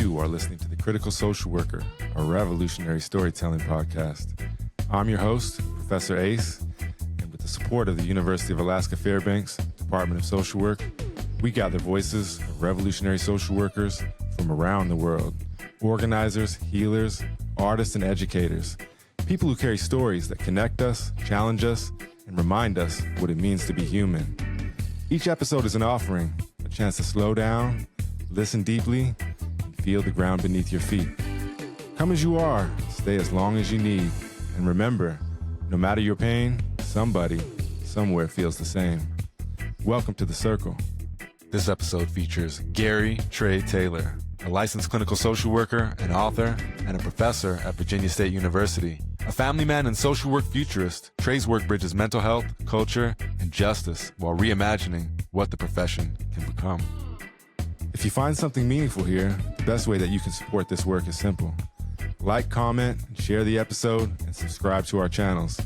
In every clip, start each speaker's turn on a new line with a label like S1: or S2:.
S1: You are listening to The Critical Social Worker, a revolutionary storytelling podcast. I'm your host, Professor Ace, and with the support of the University of Alaska Fairbanks Department of Social Work, we gather voices of revolutionary social workers from around the world, organizers, healers, artists, and educators, people who carry stories that connect us, challenge us, and remind us what it means to be human. Each episode is an offering, a chance to slow down, listen deeply, and feel the ground beneath your feet. Come as you are, stay as long as you need, and remember, no matter your pain, somebody, somewhere feels the same. Welcome to The Circle. This episode features Gary Trey Taylor, a licensed clinical social worker, an author, and a professor at Virginia State University. A family man and social work futurist, Trey's work bridges mental health, culture, and justice while reimagining what the profession can become. If you find something meaningful here, the best way that you can support this work is simple. Like, comment, share the episode, and subscribe to our channels.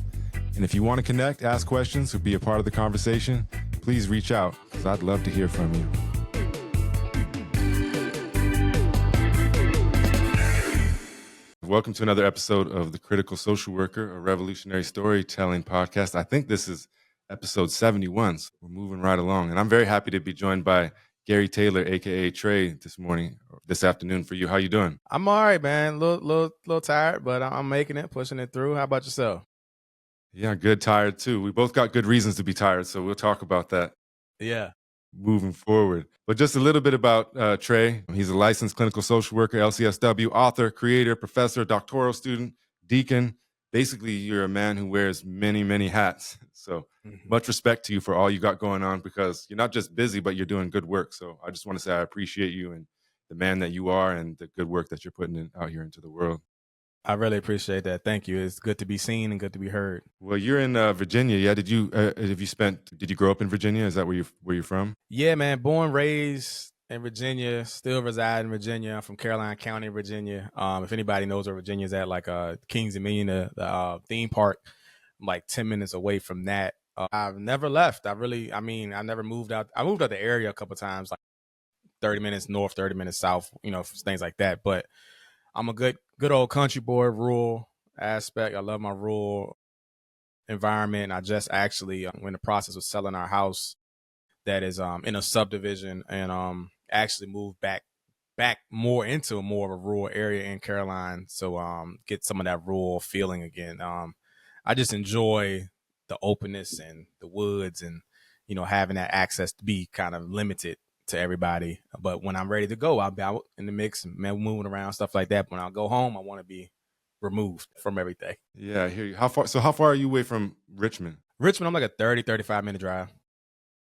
S1: And if you want to connect, ask questions, or be a part of the conversation, please reach out, because I'd love to hear from you. Welcome to another episode of The Critical Social Worker, a revolutionary storytelling podcast. I think this is episode 71, so we're moving right along. And I'm very happy to be joined by Gary Taylor, aka Trey, this afternoon for you. How you doing?
S2: I'm all right, man. Little tired, but I'm making it, pushing it through. How about yourself?
S1: Yeah, good. Tired too. We both got good reasons to be tired, so we'll talk about that.
S2: Yeah.
S1: Moving forward. But just a little bit about Trey. He's a licensed clinical social worker, LCSW, author, creator, professor, doctoral student, deacon. Basically, you're a man who wears many, many hats. So much respect to you for all you got going on, because you're not just busy, but you're doing good work. So I just want to say I appreciate you and the man that you are and the good work that you're putting out here into the world.
S2: I really appreciate that. Thank you. It's good to be seen and good to be heard.
S1: Well, you're in Virginia. Yeah. Did you grow up in Virginia? Is that where you're from?
S2: Yeah, man. Born, raised in Virginia, still reside in Virginia. I'm from Caroline County, Virginia. If anybody knows where Virginia is at, like Kings Dominion, the theme park, I'm like 10 minutes away from that. I've never left. I never moved out. I moved out the area a couple of times, like 30 minutes north, 30 minutes south, things like that. But I'm a good old country boy, rural aspect. I love my rural environment. I just actually, in the process of selling our house that is in a subdivision, and actually moved back more into more of a rural area in Caroline. So get some of that rural feeling again. I just enjoy the openness and the woods, and having that access to be kind of limited to everybody. But when I'm ready to go, I'll be out in the mix, moving around, stuff like that. When I go home, I want to be removed from everything.
S1: Yeah, I hear you. How far are you away from Richmond?
S2: Richmond, I'm like a 35 minute drive.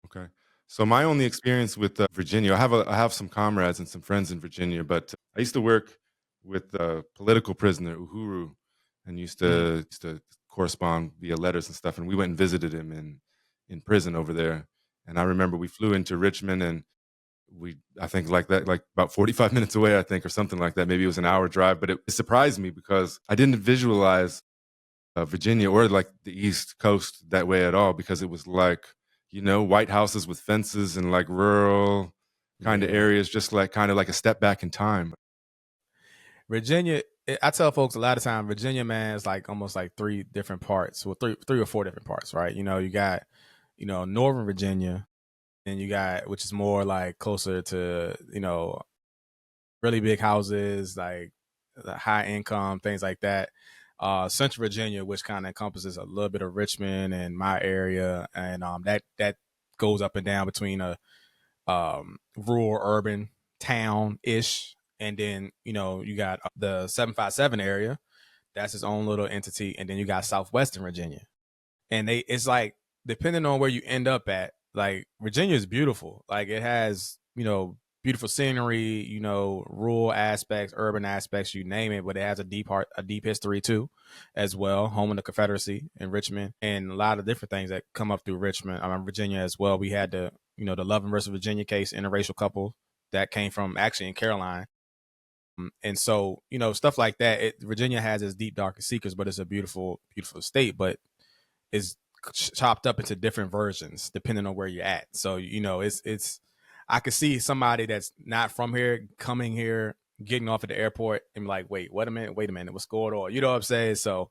S1: Okay. So my only experience with Virginia, I have some comrades and some friends in Virginia, but I used to work with a political prisoner, Uhuru, and used to correspond via letters and stuff. And we went and visited him in prison over there. And I remember we flew into Richmond, and I think like about 45 minutes away, I think, or something like that. Maybe it was an hour drive, but it surprised me because I didn't visualize Virginia or like the East Coast that way at all, because it was like, white houses with fences and like rural kind of areas, just like kind of like a step back in time.
S2: Virginia, I tell folks a lot of time, Virginia, man, is like almost like three different parts. Well, three or four different parts, right? You got, Northern Virginia, and you got, which is more like closer to, really big houses, like high income, things like that. Central Virginia, which kind of encompasses a little bit of Richmond and my area, and that goes up and down between a rural urban town ish, and then you got the 757 area, that's its own little entity, and then you got Southwestern Virginia, and it's like depending on where you end up at, like Virginia is beautiful, like it has beautiful scenery, rural aspects, urban aspects, you name it, but it has a deep history too, as well. Home of the Confederacy in Richmond, and a lot of different things that come up through Richmond. Virginia as well. We had the Loving versus Virginia case, interracial couple that came from actually in Caroline. And so, stuff like that. Virginia has its deep, dark secrets, but it's a beautiful, beautiful state, but it's chopped up into different versions depending on where you're at. So, it's I could see somebody that's not from here coming here, getting off at the airport and be like, wait a minute, what's going on? You know what I'm saying? So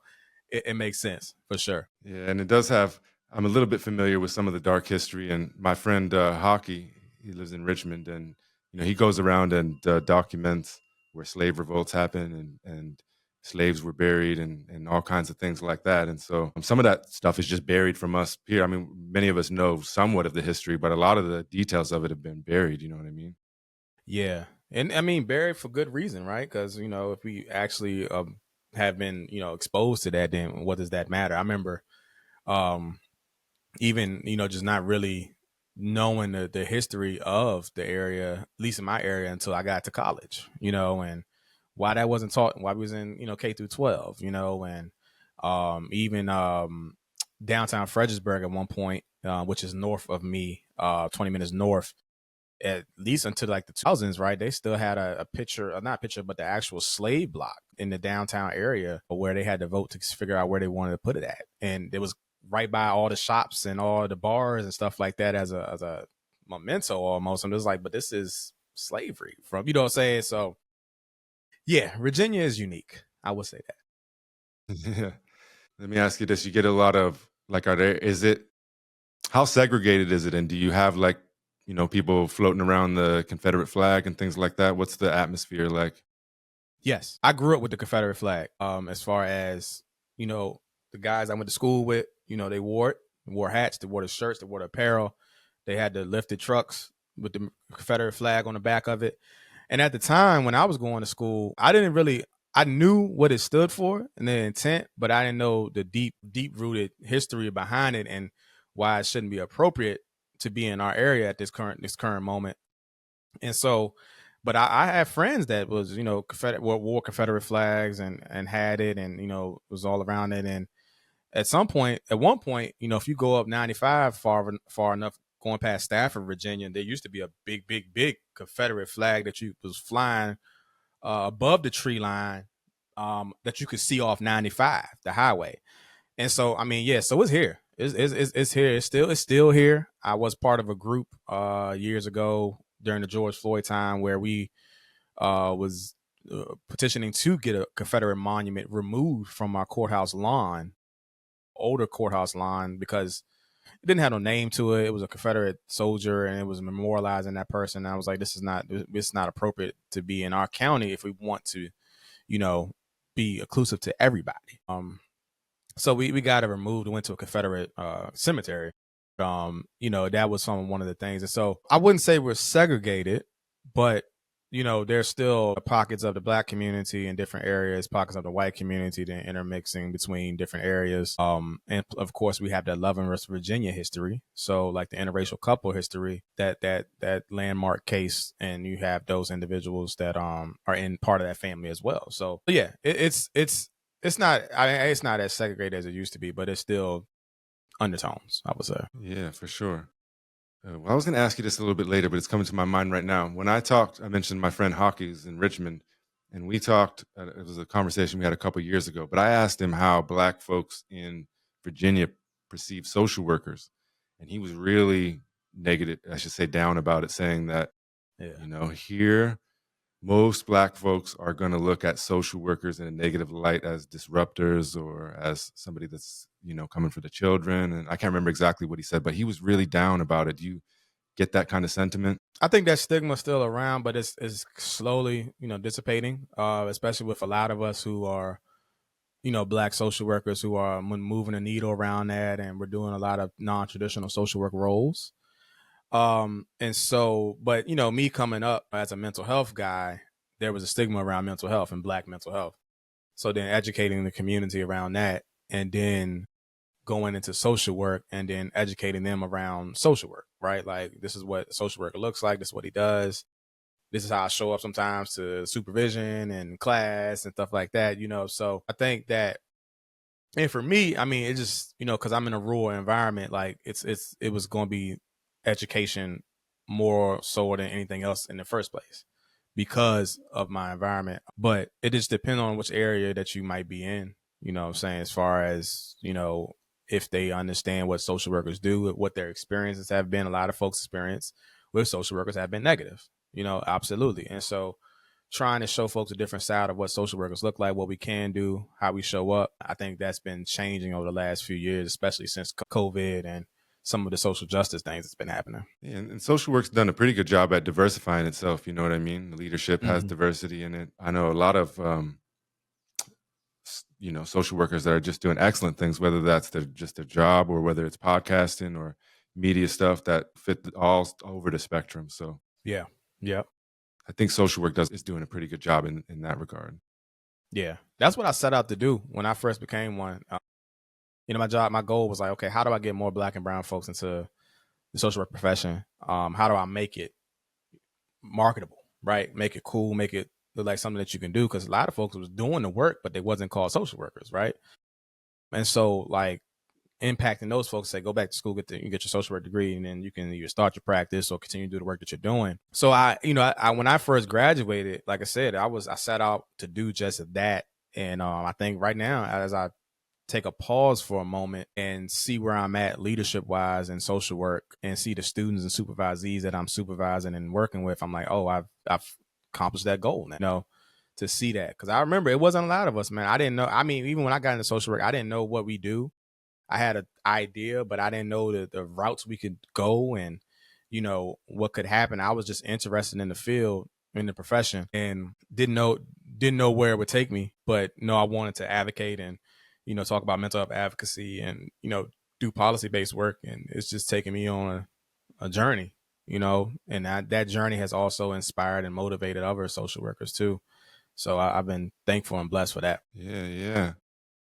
S2: it makes sense for sure.
S1: Yeah, and it does have. I'm a little bit familiar with some of the dark history, and my friend Hockey, he lives in Richmond, and he goes around and documents where slave revolts happen, and slaves were buried, and all kinds of things like that. And so some of that stuff is just buried from us here. I mean, many of us know somewhat of the history, but a lot of the details of it have been buried. You know what I mean?
S2: Yeah. And I mean, buried for good reason, right? Because, if we actually have been, exposed to that, then what does that matter? I remember um, even, just not really knowing the history of the area, at least in my area, until I got to college, and why that wasn't taught while we was in, K through 12, and even downtown Fredericksburg at one point, which is north of me, 20 minutes north, at least until like the 2000s, right? They still had a picture, not a picture, but the actual slave block in the downtown area where they had to vote to figure out where they wanted to put it at. And it was right by all the shops and all the bars and stuff like that as a memento almost. And it was like, but this is slavery from, you know what I'm saying? So yeah, Virginia is unique. I would say that.
S1: Yeah. Let me ask you this: you get a lot of like, is it how segregated is it, and do you have like people floating around the Confederate flag and things like that? What's the atmosphere like?
S2: Yes, I grew up with the Confederate flag. As far as the guys I went to school with, they wore it, wore hats, they wore the shirts, they wore the apparel. They had the lifted trucks with the Confederate flag on the back of it. And at the time when I was going to school, I knew what it stood for and the intent, but I didn't know the deep rooted history behind it and why it shouldn't be appropriate to be in our area at this current moment. And so, but I had friends that was, wore Confederate flags and had it and, was all around it. And at one point, if you go up 95 far enough going past Stafford, Virginia, there used to be a big Confederate flag that you was flying above the tree line that you could see off 95, the highway. And so, I mean, yeah, so it's here. It's here. It's still here. I was part of a group years ago during the George Floyd time where we was petitioning to get a Confederate monument removed from our courthouse lawn, older courthouse lawn, because it didn't have no name to it. It was a Confederate soldier, and it was memorializing that person. And I was like, it's not appropriate to be in our county if we want to, be inclusive to everybody. So we got it removed. Went to a Confederate cemetery. That was one of the things. And so I wouldn't say we're segregated, but there's still pockets of the Black community in different areas, pockets of the white community, then intermixing between different areas. And of course, we have that Love and West Virginia history. So like the interracial couple history, that landmark case, and you have those individuals that are in part of that family as well. So yeah, it's not. It's not as segregated as it used to be, but it's still undertones, I would say.
S1: Yeah, for sure. Well, I was going to ask you this a little bit later, but it's coming to my mind right now. When I mentioned my friend Hawkey's in Richmond, and we talked. It was a conversation we had a couple years ago, but I asked him how Black folks in Virginia perceive social workers, and he was really negative. I should say down about it, saying that here most Black folks are going to look at social workers in a negative light as disruptors or as somebody that's coming for the children. And I can't remember exactly what he said, but he was really down about it. Do you get that kind of sentiment?
S2: I think that stigma's still around, but it's slowly dissipating, especially with a lot of us who are Black social workers who are moving the needle around that, and we're doing a lot of non-traditional social work roles. And so, but me coming up as a mental health guy, there was a stigma around mental health and Black mental health. So then educating the community around that, and then going into social work, and then educating them around social work, right? Like, this is what a social worker looks like. This is what he does. This is how I show up sometimes to supervision and class and stuff like that, So I think that, and for me, I mean, it just, cause I'm in a rural environment, like it was going to be education more so than anything else in the first place because of my environment. But it just depends on which area that you might be in, what I'm saying, as far as, if they understand what social workers do, what their experiences have been. A lot of folks' experience with social workers have been negative, absolutely. And so trying to show folks a different side of what social workers look like, what we can do, how we show up. I think that's been changing over the last few years, especially since COVID and some of the social justice things that's been happening.
S1: Yeah, and social work's done a pretty good job at diversifying itself. You know what I mean? The leadership has
S2: Mhm.
S1: diversity in it. I know a lot of social workers that are just doing excellent things, whether that's just their job or whether it's podcasting or media stuff that fit all over the spectrum. So
S2: Yeah. Yeah.
S1: I think social work is doing a pretty good job in that regard.
S2: Yeah. That's what I set out to do when I first became one. My goal was like, okay, how do I get more Black and brown folks into the social work profession? How do I make it marketable, right? Make it cool, make it look like something that you can do. Because a lot of folks was doing the work, but they wasn't called social workers, right? And so, like, impacting those folks, say, go back to school, you get your social work degree, and then you can either start your practice or continue to do the work that you're doing. So I when I first graduated, like I said, I set out to do just that. And I think right now, as I take a pause for a moment and see where I'm at leadership wise in social work and see the students and supervisees that I'm supervising and working with, I'm like, oh, I've accomplished that goal now. To see that, because I remember it wasn't a lot of us, man. I didn't know. I mean, even when I got into social work, I didn't know what we do. I had an idea, but I didn't know the routes we could go and, what could happen. I was just interested in the field, in the profession, and didn't know where it would take me, but I wanted to advocate and, talk about mental health advocacy and, do policy-based work. And it's just taken me on a journey, and that journey has also inspired and motivated other social workers too. So I've been thankful and blessed for that.
S1: Yeah, yeah.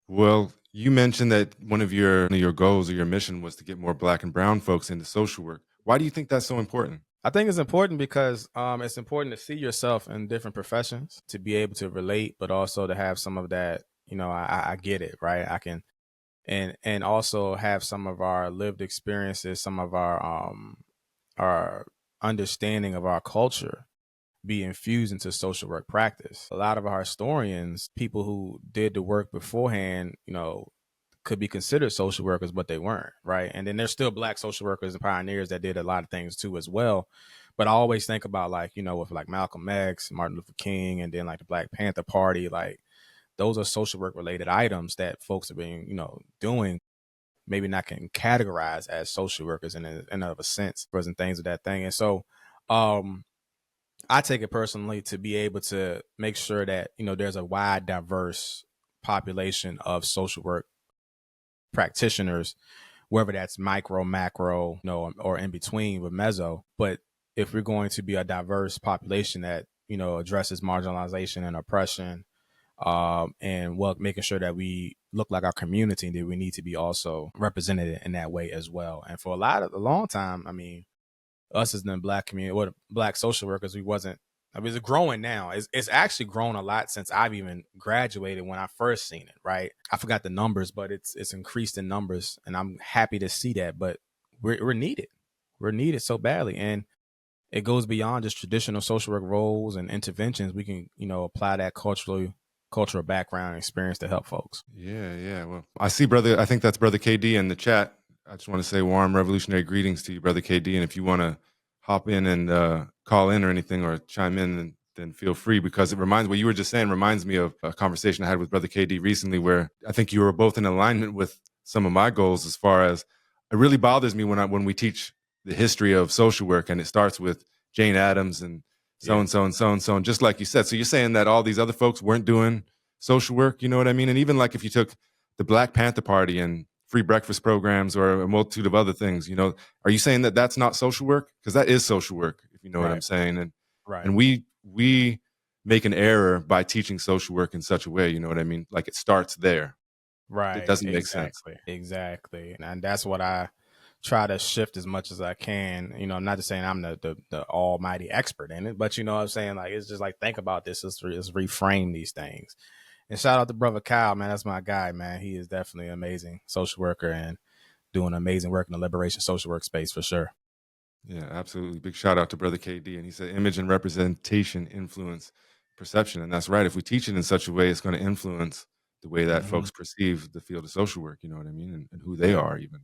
S1: Well, you mentioned that one of your goals or your mission was to get more Black and brown folks into social work. Why do you think that's so important?
S2: I think it's important because it's important to see yourself in different professions, to be able to relate, but also to have some of that, I get it, right? I can, and also have some of our lived experiences, some of our understanding of our culture be infused into social work practice. A lot of our historians, people who did the work beforehand, could be considered social workers, but they weren't, right? And then there's still Black social workers and pioneers that did a lot of things too as well. But I always think about, like, with like Malcolm X, Martin Luther King, and then like the Black Panther Party, like those are social work related items that folks are being, doing, maybe not can categorize as social workers in of a sense, present things of that thing. And so I take it personally to be able to make sure that, there's a wide, diverse population of social work practitioners, whether that's micro, macro, or in between with meso. But if we're going to be a diverse population that, addresses marginalization and oppression, and making sure that we look like our community, that we need to be also represented in that way as well. And for a long time, I mean, us as the Black community, Black social workers, we wasn't. I mean, it's growing now. It's actually grown a lot since I've even graduated. When I first seen it, right? I forgot the numbers, but it's increased in numbers, and I'm happy to see that. But we're needed. We're needed so badly, and it goes beyond just traditional social work roles and interventions. We can, apply that cultural background and experience to help folks.
S1: Yeah, yeah. Well, I think that's Brother KD in the chat. I just want to say warm revolutionary greetings to you, Brother KD. And if you want to hop in and call in or anything or chime in, then feel free, because what you were just saying reminds me of a conversation I had with Brother KD recently, where I think you were both in alignment with some of my goals, as far as it really bothers me when we teach the history of social work and it starts with Jane Addams and so and so and so and so. And just like you said, so you're saying that all these other folks weren't doing social work, you know what I mean? And even like if you took the Black Panther Party and free breakfast programs or a multitude of other things, are you saying that that's not social work? Because that is social work, if you know what I'm saying. And
S2: Right.
S1: and we make an error by teaching social work in such a way, you know what I mean? Like it starts there.
S2: Right.
S1: It doesn't make sense.
S2: Exactly. And that's what I try to shift as much as I can. I'm not just saying I'm the almighty expert in it, but what I'm saying, like, it's just like, think about this. Let's reframe these things. And shout out to Brother Kyle, man. That's my guy, man. He is definitely an amazing social worker and doing amazing work in the liberation social work space for sure.
S1: Yeah, absolutely. Big shout out to Brother KD. And he said, image and representation influence perception. And that's right. If we teach it in such a way, it's going to influence the way that folks perceive the field of social work, you know what I mean? And who they are even.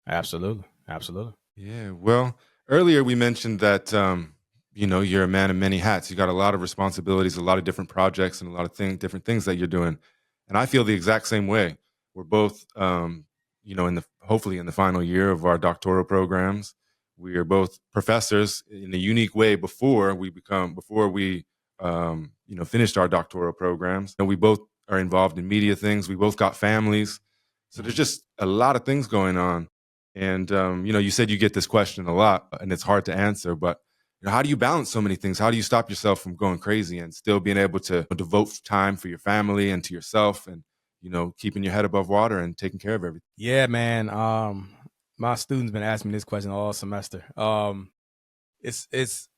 S2: Absolutely. Absolutely.
S1: Yeah. Well, earlier we mentioned that you're a man of many hats. You got a lot of responsibilities, a lot of different projects, and a lot of different things that you're doing. And I feel the exact same way. We're both, hopefully in the final year of our doctoral programs. We are both professors in a unique way before we finished our doctoral programs. And we both are involved in media things. We both got families. So there's just a lot of things going on. And, you said you get this question a lot and it's hard to answer, but how do you balance so many things? How do you stop yourself from going crazy and still being able to devote time for your family and to yourself and, keeping your head above water and taking care of everything?
S2: Yeah, man. My students been asking me this question all semester. It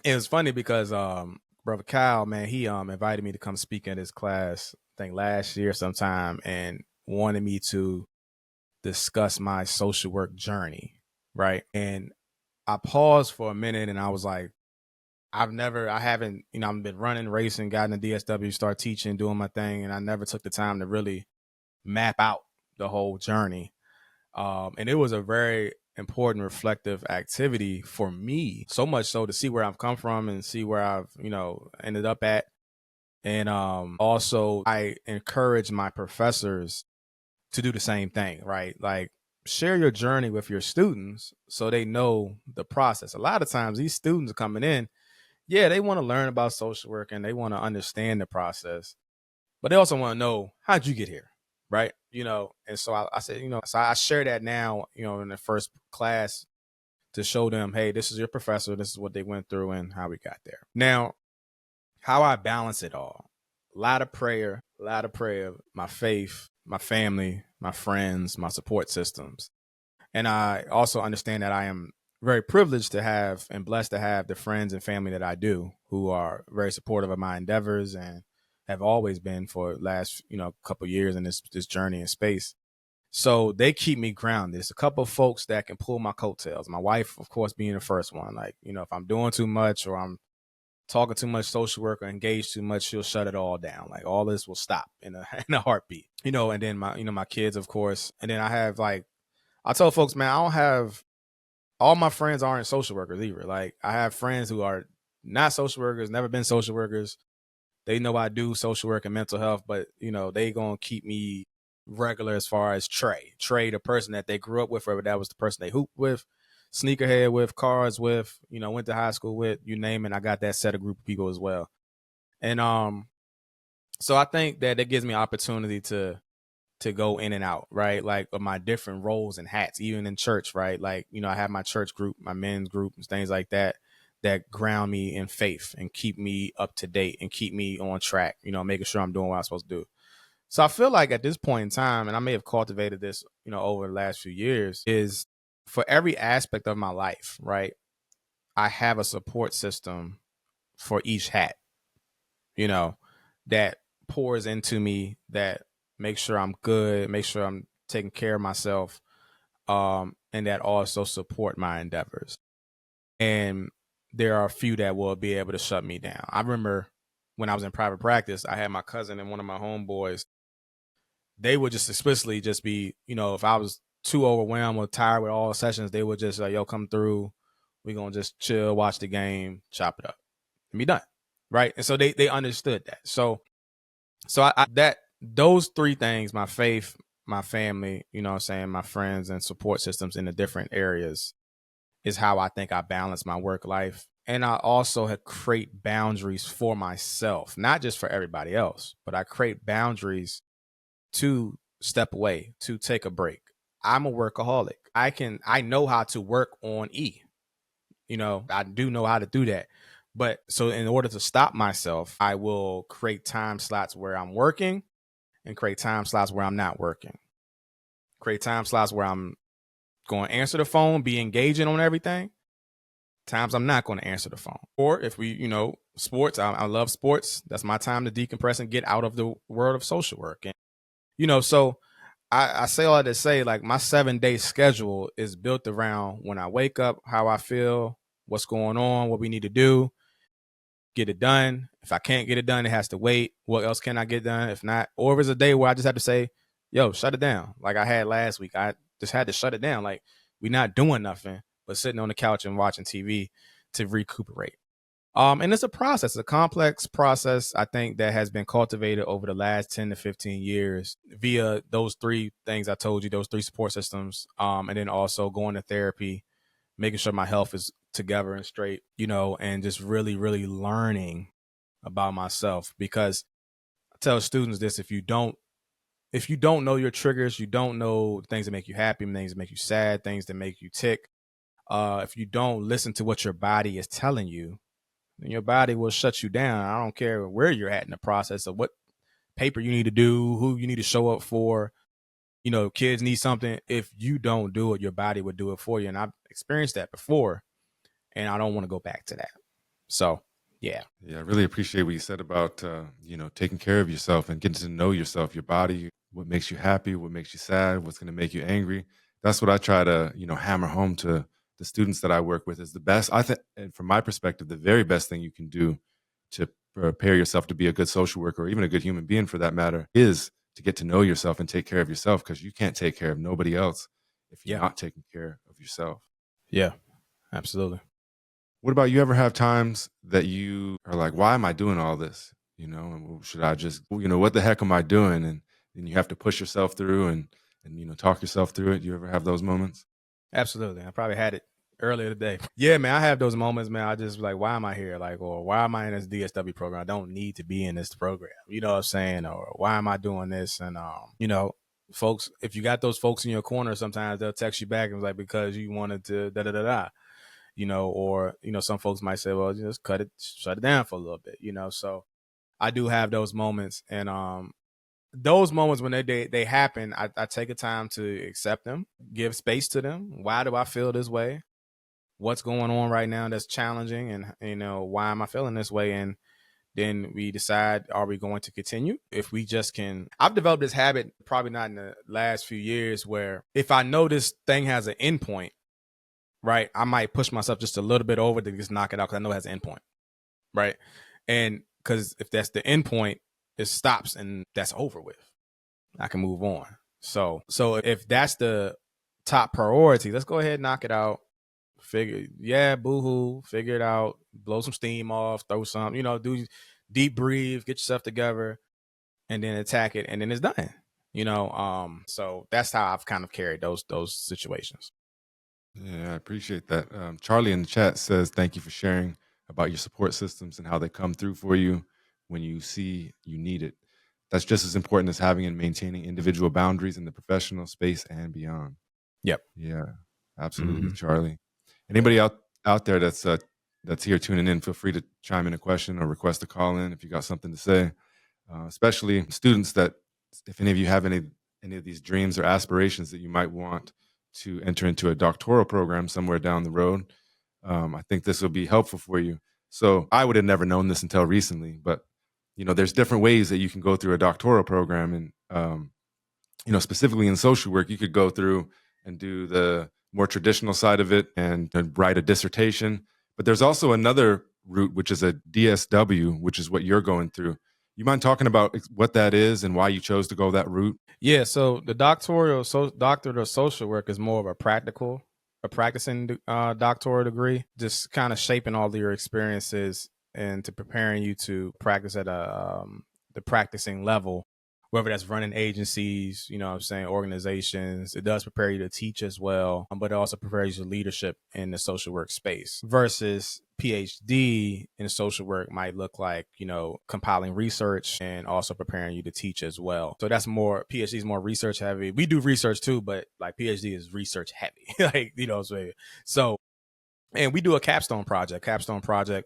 S2: was funny because brother Kyle, man, he invited me to come speak at his class, I think last year sometime, and wanted me to discuss my social work journey, right? And I paused for a minute and I was like, I haven't, I've been running, racing, got in the DSW, start teaching, doing my thing, and I never took the time to really map out the whole journey. And it was a very important reflective activity for me, so much so to see where I've come from and see where I've, ended up at. And also I encourage my professors to do the same thing, right? Like share your journey with your students so they know the process. A lot of times these students are coming in, yeah, they want to learn about social work and they want to understand the process, but they also want to know, how'd you get here? Right. And so I said, so I share that now, in the first class to show them, hey, this is your professor. This is what they went through and how we got there. Now, how I balance it all, a lot of prayer, my faith, my family, my friends, my support systems. And I also understand that I am very privileged to have and blessed to have the friends and family that I do who are very supportive of my endeavors and have always been for the last, couple of years in this journey in space. So they keep me grounded. There's a couple of folks that can pull my coattails. My wife, of course, being the first one. Like, if I'm doing too much or I'm talking too much social work or engaged too much, she'll shut it all down. Like all this will stop in a heartbeat, and then my kids, of course. And then I have I tell folks, man, I don't have, all my friends aren't social workers either. Like I have friends who are not social workers, never been social workers. They know I do social work and mental health, but they gonna keep me regular as far as Trey, the person that they grew up with, whether that was the person they hooped with, sneakerhead with, cars with, went to high school with, you name it. I got that set of group of people as well. And so I think that it gives me opportunity to go in and out, right? Like of my different roles and hats, even in church, right? Like, I have my church group, my men's group and things like that ground me in faith and keep me up to date and keep me on track, making sure I'm doing what I'm supposed to do. So I feel like at this point in time, and I may have cultivated this, over the last few years, is for every aspect of my life, right? I have a support system for each hat, that pours into me, that makes sure I'm good, make sure I'm taking care of myself, and that also support my endeavors. And there are a few that will be able to shut me down. I remember when I was in private practice, I had my cousin and one of my homeboys. They would just explicitly just be, if I was too overwhelmed or tired with all sessions, they would just like, yo, come through. We're going to just chill, watch the game, chop it up and be done. Right. And so they understood that. So those three things, my faith, my family, my friends and support systems in the different areas is how I think I balance my work life. And I also create boundaries for myself, not just for everybody else, but I create boundaries to step away, to take a break. I'm a workaholic. I know how to work on E. I do know how to do that. But so in order to stop myself, I will create time slots where I'm working and create time slots where I'm not working. Create time slots where I'm going to answer the phone, be engaging on everything. Times I'm not going to answer the phone. Or if we, sports, I love sports. That's my time to decompress and get out of the world of social work. And, so I say all that to say, like my 7-day schedule is built around when I wake up, how I feel, what's going on, what we need to do, get it done. If I can't get it done, it has to wait. What else can I get done? If not, or if it's a day where I just have to say, yo, shut it down. Like I had last week, I just had to shut it down. Like we're not doing nothing but sitting on the couch and watching TV to recuperate. And it's a process, a complex process, I think, that has been cultivated over the last 10 to 15 years via those three things I told you, those three support systems. And then also going to therapy, making sure my health is together and straight, and just really, really learning about myself. Because I tell students this, if you don't know your triggers, you don't know things that make you happy, things that make you sad, things that make you tick. If you don't listen to what your body is telling you, then your body will shut you down. I don't care where you're at in the process of what paper you need to do, who you need to show up for. Kids need something. If you don't do it, your body would do it for you. And I've experienced that before, and I don't want to go back to that. So, yeah.
S1: Yeah, I really appreciate what you said about, taking care of yourself and getting to know yourself, your body, what makes you happy, what makes you sad, what's going to make you angry. That's what I try to, hammer home to the students that I work with is the best. I think, and from my perspective, the very best thing you can do to prepare yourself to be a good social worker or even a good human being for that matter is to get to know yourself and take care of yourself, because you can't take care of nobody else if you're not taking care of yourself.
S2: Yeah, absolutely.
S1: What about, you ever have times that you are like, why am I doing all this? And should I just, what the heck am I doing? And you have to push yourself through and talk yourself through it. You ever have those moments?
S2: Absolutely. I probably had it earlier today. Yeah, man, I have those moments, man. I just like, why am I here? Like, or why am I in this DSW program? I don't need to be in this program. You know what I'm saying? Or why am I doing this? And, folks, if you got those folks in your corner, sometimes they'll text you back and like, because you wanted to da-da-da-da, or, some folks might say, well, just shut it down for a little bit, So I do have those moments. And, those moments when they happen, I take a time to accept them, give space to them. Why do I feel this way? What's going on right now that's challenging? And, why am I feeling this way? And then we decide, are we going to continue? If we just can, I've developed this habit, probably not in the last few years, where if I know this thing has an endpoint, right, I might push myself just a little bit over to just knock it out because I know it has an endpoint, right? And because if that's the endpoint, it stops and that's over with. I can move on. So if that's the top priority, let's go ahead and knock it out. Boo-hoo, figure it out, blow some steam off, throw some, do deep breathe, get yourself together, and then attack it, and then it's done. So that's how I've kind of carried those situations.
S1: Yeah, I appreciate that. Charlie in the chat says, thank you for sharing about your support systems and how they come through for you when you see you need it. That's just as important as having and maintaining individual boundaries in the professional space and beyond.
S2: Yep.
S1: Yeah, absolutely, Charlie. Anybody out there that's here tuning in, feel free to chime in a question or request a call in if you got something to say. Especially students, that if any of you have any of these dreams or aspirations that you might want to enter into a doctoral program somewhere down the road, I think this will be helpful for you. So I would have never known this until recently, but there's different ways that you can go through a doctoral program, and specifically in social work, you could go through and do the more traditional side of it and write a dissertation. But there's also another route, which is a DSW, which is what you're going through. You mind talking about what that is and why you chose to go that route?
S2: Yeah, so the doctorate of social work is more of a practicing doctoral degree, just kind of shaping all of your experiences and to preparing you to practice at the practicing level, whether that's running agencies, organizations. It does prepare you to teach as well, but it also prepares you for leadership in the social work space. Versus PhD in social work might look like, compiling research and also preparing you to teach as well. So that's more, PhD is more research heavy. We do research too, but like PhD is research heavy, so and we do a Capstone project,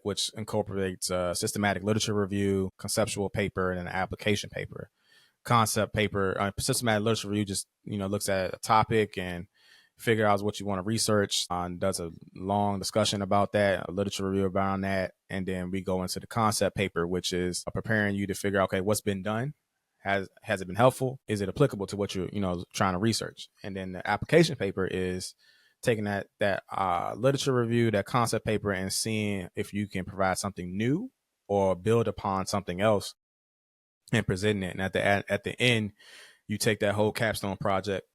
S2: which incorporates systematic literature review, conceptual paper, and an application paper. Concept paper, systematic literature review just, looks at a topic and figure out what you want to research, and does a long discussion about that, a literature review around that. And then we go into the concept paper, which is preparing you to figure out, okay, what's been done? Has it been helpful? Is it applicable to what you're, trying to research? And then the application paper is taking that literature review, that concept paper, and seeing if you can provide something new or build upon something else and presenting it. And at the end, you take that whole Capstone project,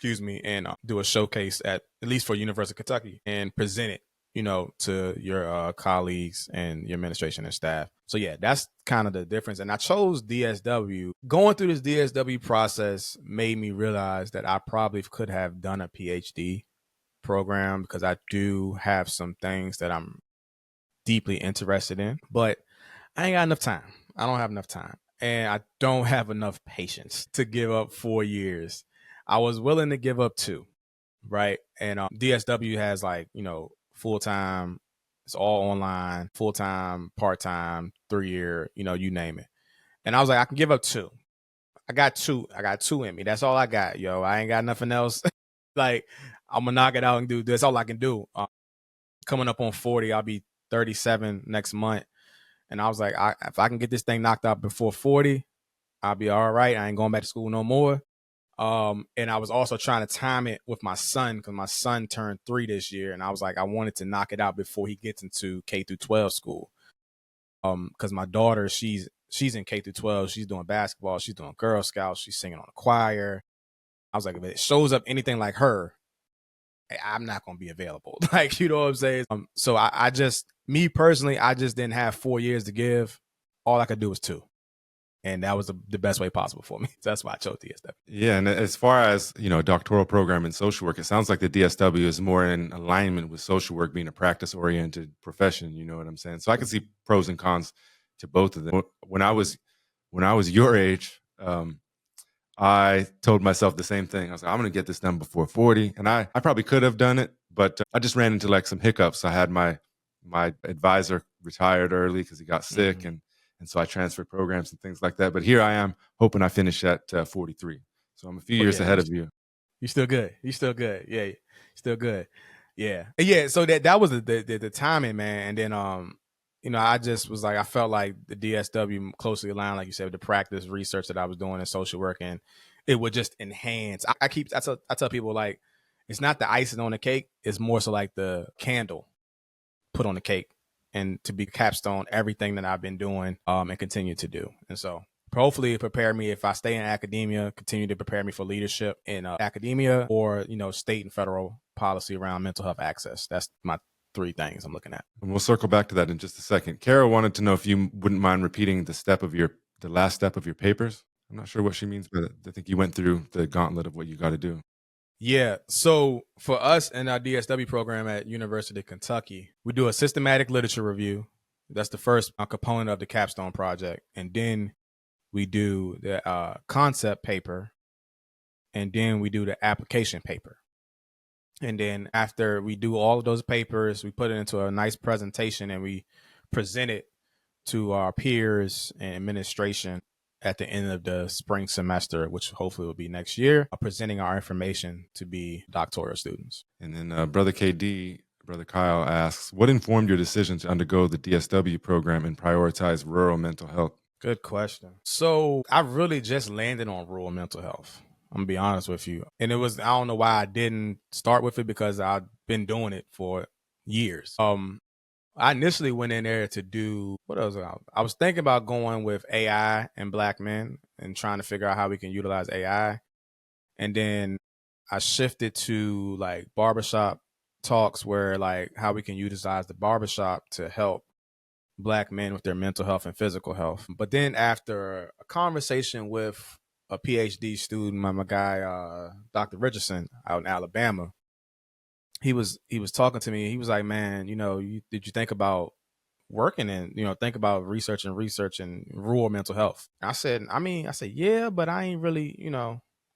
S2: and do a showcase at least for University of Kentucky and present it to your colleagues and your administration and staff. So yeah, that's kind of the difference. And I chose DSW. Going through this DSW process made me realize that I probably could have done a PhD program, because I do have some things that I'm deeply interested in, but I ain't got enough time. I don't have enough time, and I don't have enough patience to give up 4 years. I was willing to give up 2, right? And DSW has full time. It's all online, full time, part time, 3-year, you name it. And I was like, I can give up 2. I got 2. I got 2 in me. That's all I got, yo. I ain't got nothing else. Like, I'm gonna knock it out and do. That's all I can do. Coming up on 40, I'll be 37 next month. And I was like, if I can get this thing knocked out before 40, I'll be all right. I ain't going back to school no more. And I was also trying to time it with my son, because my son turned 3 this year. And I was like, I wanted to knock it out before he gets into K through 12 school. Because my daughter, she's in K through 12. She's doing basketball. She's doing Girl Scouts. She's singing on the choir. I was like, if it shows up anything like her, I'm not going to be available. Like, you know what I'm saying? So I just, me personally, I just didn't have 4 years to give. All I could do was 2. And that was the best way possible for me. So that's why I chose DSW.
S1: Yeah, and as far as, doctoral program in social work, it sounds like the DSW is more in alignment with social work being a practice-oriented profession, you know what I'm saying? So I can see pros and cons to both of them. When I was your age, I told myself the same thing. I was like, I'm going to get this done before 40. And I probably could have done it, but I just ran into some hiccups. I had my advisor retired early because he got sick, and so I transferred programs and things like that. But here I am hoping I finish at 43. So I'm a few years ahead of you.
S2: You're still good. You're still good. Yeah, you're still good. Yeah. Yeah, so that was the timing, man. And then, I just was like, I felt like the DSW closely aligned, like you said, with the practice research that I was doing in social work, and it would just enhance. I tell people, like, it's not the icing on the cake. It's more so like the candle put on the cake, and to be capstone everything that I've been doing and continue to do. And so hopefully it prepare me, if I stay in academia, continue to prepare me for leadership in academia, or, state and federal policy around mental health access. That's my 3 things I'm looking at.
S1: And we'll circle back to that in just a second. Kara wanted to know if you wouldn't mind repeating the last step of your papers. I'm not sure what she means, but I think you went through the gauntlet of what you got to do.
S2: Yeah. So for us in our DSW program at University of Kentucky, we do a systematic literature review. That's the first component of the Capstone project. And then we do the concept paper. And then we do the application paper. And then after we do all of those papers, we put it into a nice presentation and we present it to our peers and administration at the end of the spring semester, which hopefully will be next year, presenting our information to be doctoral students.
S1: And then Brother Kyle asks, what informed your decision to undergo the DSW program and prioritize rural mental health?
S2: Good question. So I really just landed on rural mental health. I'm gonna be honest with you. And I don't know why I didn't start with it, because I've been doing it for years. I initially went in there to do, what else? I was thinking about going with AI and Black men and trying to figure out how we can utilize AI. And then I shifted to barbershop talks, where how we can utilize the barbershop to help Black men with their mental health and physical health. But then after a conversation with a PhD student, my guy, Dr. Richardson out in Alabama, he was talking to me. He was like, man, did you think about working in, think about research and rural mental health? I said, yeah, but I ain't really,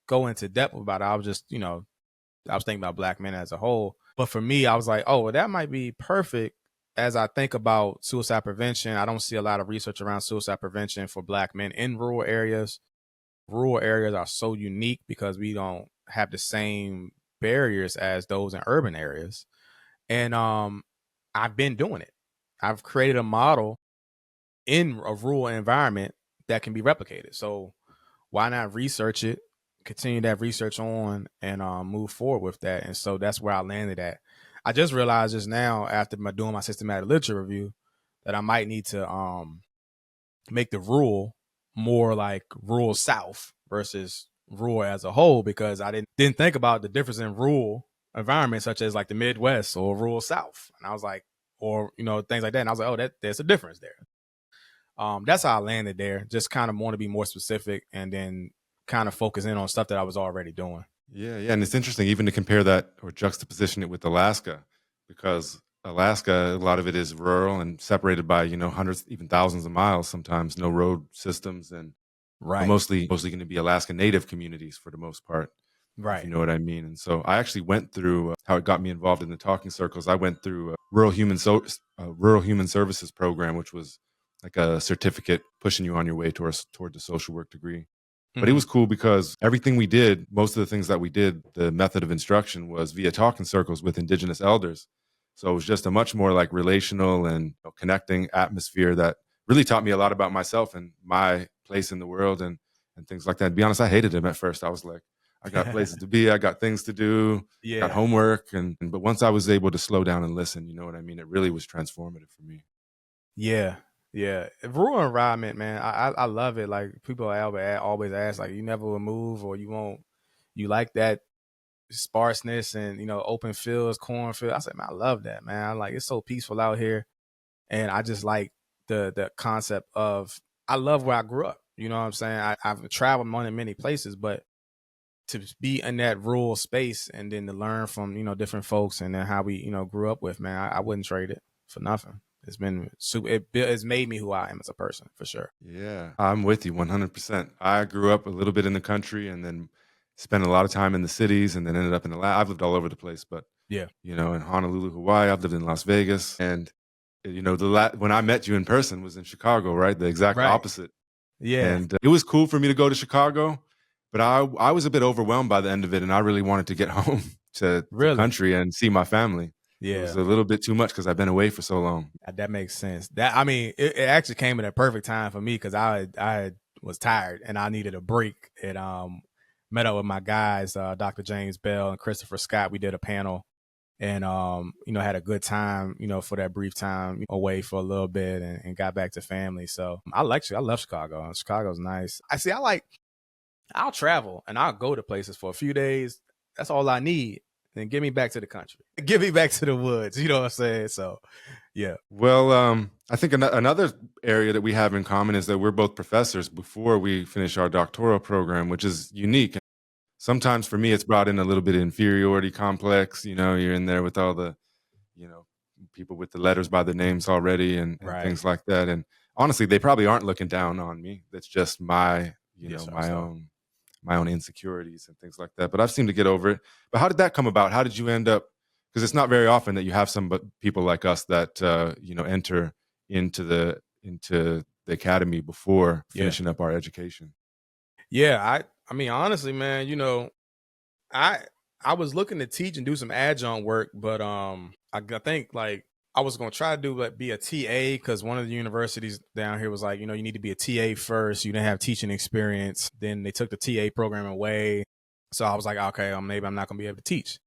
S2: go into depth about it. I was just, I was thinking about Black men as a whole. But for me, I was like, oh, well, that might be perfect. As I think about suicide prevention, I don't see a lot of research around suicide prevention for Black men in rural areas. Rural areas are so unique because we don't have the same barriers as those in urban areas. And I've been doing it. I've created a model in a rural environment that can be replicated. So why not research it, continue that research on, and move forward with that? And so that's where I landed at. I just realized just now, after doing my systematic literature review, that I might need to make the rural more like rural South versus rural as a whole, because I didn't think about the difference in rural environments such as like the Midwest or rural South. And I was like, or, things like that. And I was like, oh, there's a difference there. That's how I landed there. Just kind of want to be more specific and then kind of focus in on stuff that I was already doing.
S1: Yeah, yeah. And it's interesting even to compare that or juxtaposition it with Alaska, because Alaska, a lot of it is rural and separated by, hundreds, even thousands of miles sometimes, no road systems, and
S2: Right.
S1: mostly going to be Alaska Native communities for the most part.
S2: Right.
S1: If you know what I mean. And so I actually went through how it got me involved in the talking circles. I went through a rural human services program, which was like a certificate pushing you on your way toward the social work degree. But it was cool because everything we did, most of the things that we did, the method of instruction was via talking circles with Indigenous elders. So it was just a much more like relational and connecting atmosphere that really taught me a lot about myself and my place in the world and things like that. To be honest, I hated him at first. I was like, I got places to be, I got things to do, got homework. But once I was able to slow down and listen, you know what I mean? It really was transformative for me.
S2: Yeah. Yeah. Rural environment, man. I love it. Like people always ask, like, you never will move or you like that sparseness and, open fields, cornfield. I said, man, I love that, man. Like, it's so peaceful out here. And I just like the concept of, I love where I grew up. You know what I'm saying? I've traveled many places, but to be in that rural space and then to learn from, different folks and then how we, grew up with, man, I wouldn't trade it for nothing. It's been super. It's made me who I am as a person, for sure.
S1: Yeah, I'm with you 100%. I grew up a little bit in the country and then spent a lot of time in the cities and then ended up in I've lived all over the place, but
S2: yeah,
S1: in Honolulu, Hawaii, I've lived in Las Vegas. And, when I met you in person was in Chicago, right? The exact opposite.
S2: Yeah.
S1: And it was cool for me to go to Chicago, but I was a bit overwhelmed by the end of it. And I really wanted to get home to the country and see my family. Yeah. It was a little bit too much because I've been away for so long.
S2: That makes sense. It actually came at a perfect time for me because I was tired and I needed a break. And met up with my guys, Dr. James Bell and Christopher Scott. We did a panel and, had a good time, for that brief time away for a little bit and got back to family. So I love Chicago. Chicago's nice. I'll travel and I'll go to places for a few days. That's all I need. Then get me back to the country. Get me back to the woods. You know what I'm saying? So, yeah.
S1: Well, I think another area that we have in common is that we're both professors before we finish our doctoral program, which is unique. Sometimes for me, it's brought in a little bit of inferiority complex. You're in there with all the, people with the letters by their names already and things like that. And honestly, they probably aren't looking down on me. That's just my, my own insecurities and things like that. But I've seemed to get over it. But how did that come about? How did you end up? Because it's not very often that you have some people like us that enter into the academy before finishing up our education.
S2: Yeah, I mean, honestly, man, I was looking to teach and do some adjunct work, but I think like I was gonna try to be a TA because one of the universities down here was like, you need to be a TA first. You didn't have teaching experience. Then they took the TA program away, so I was like, okay, maybe I'm not gonna be able to teach.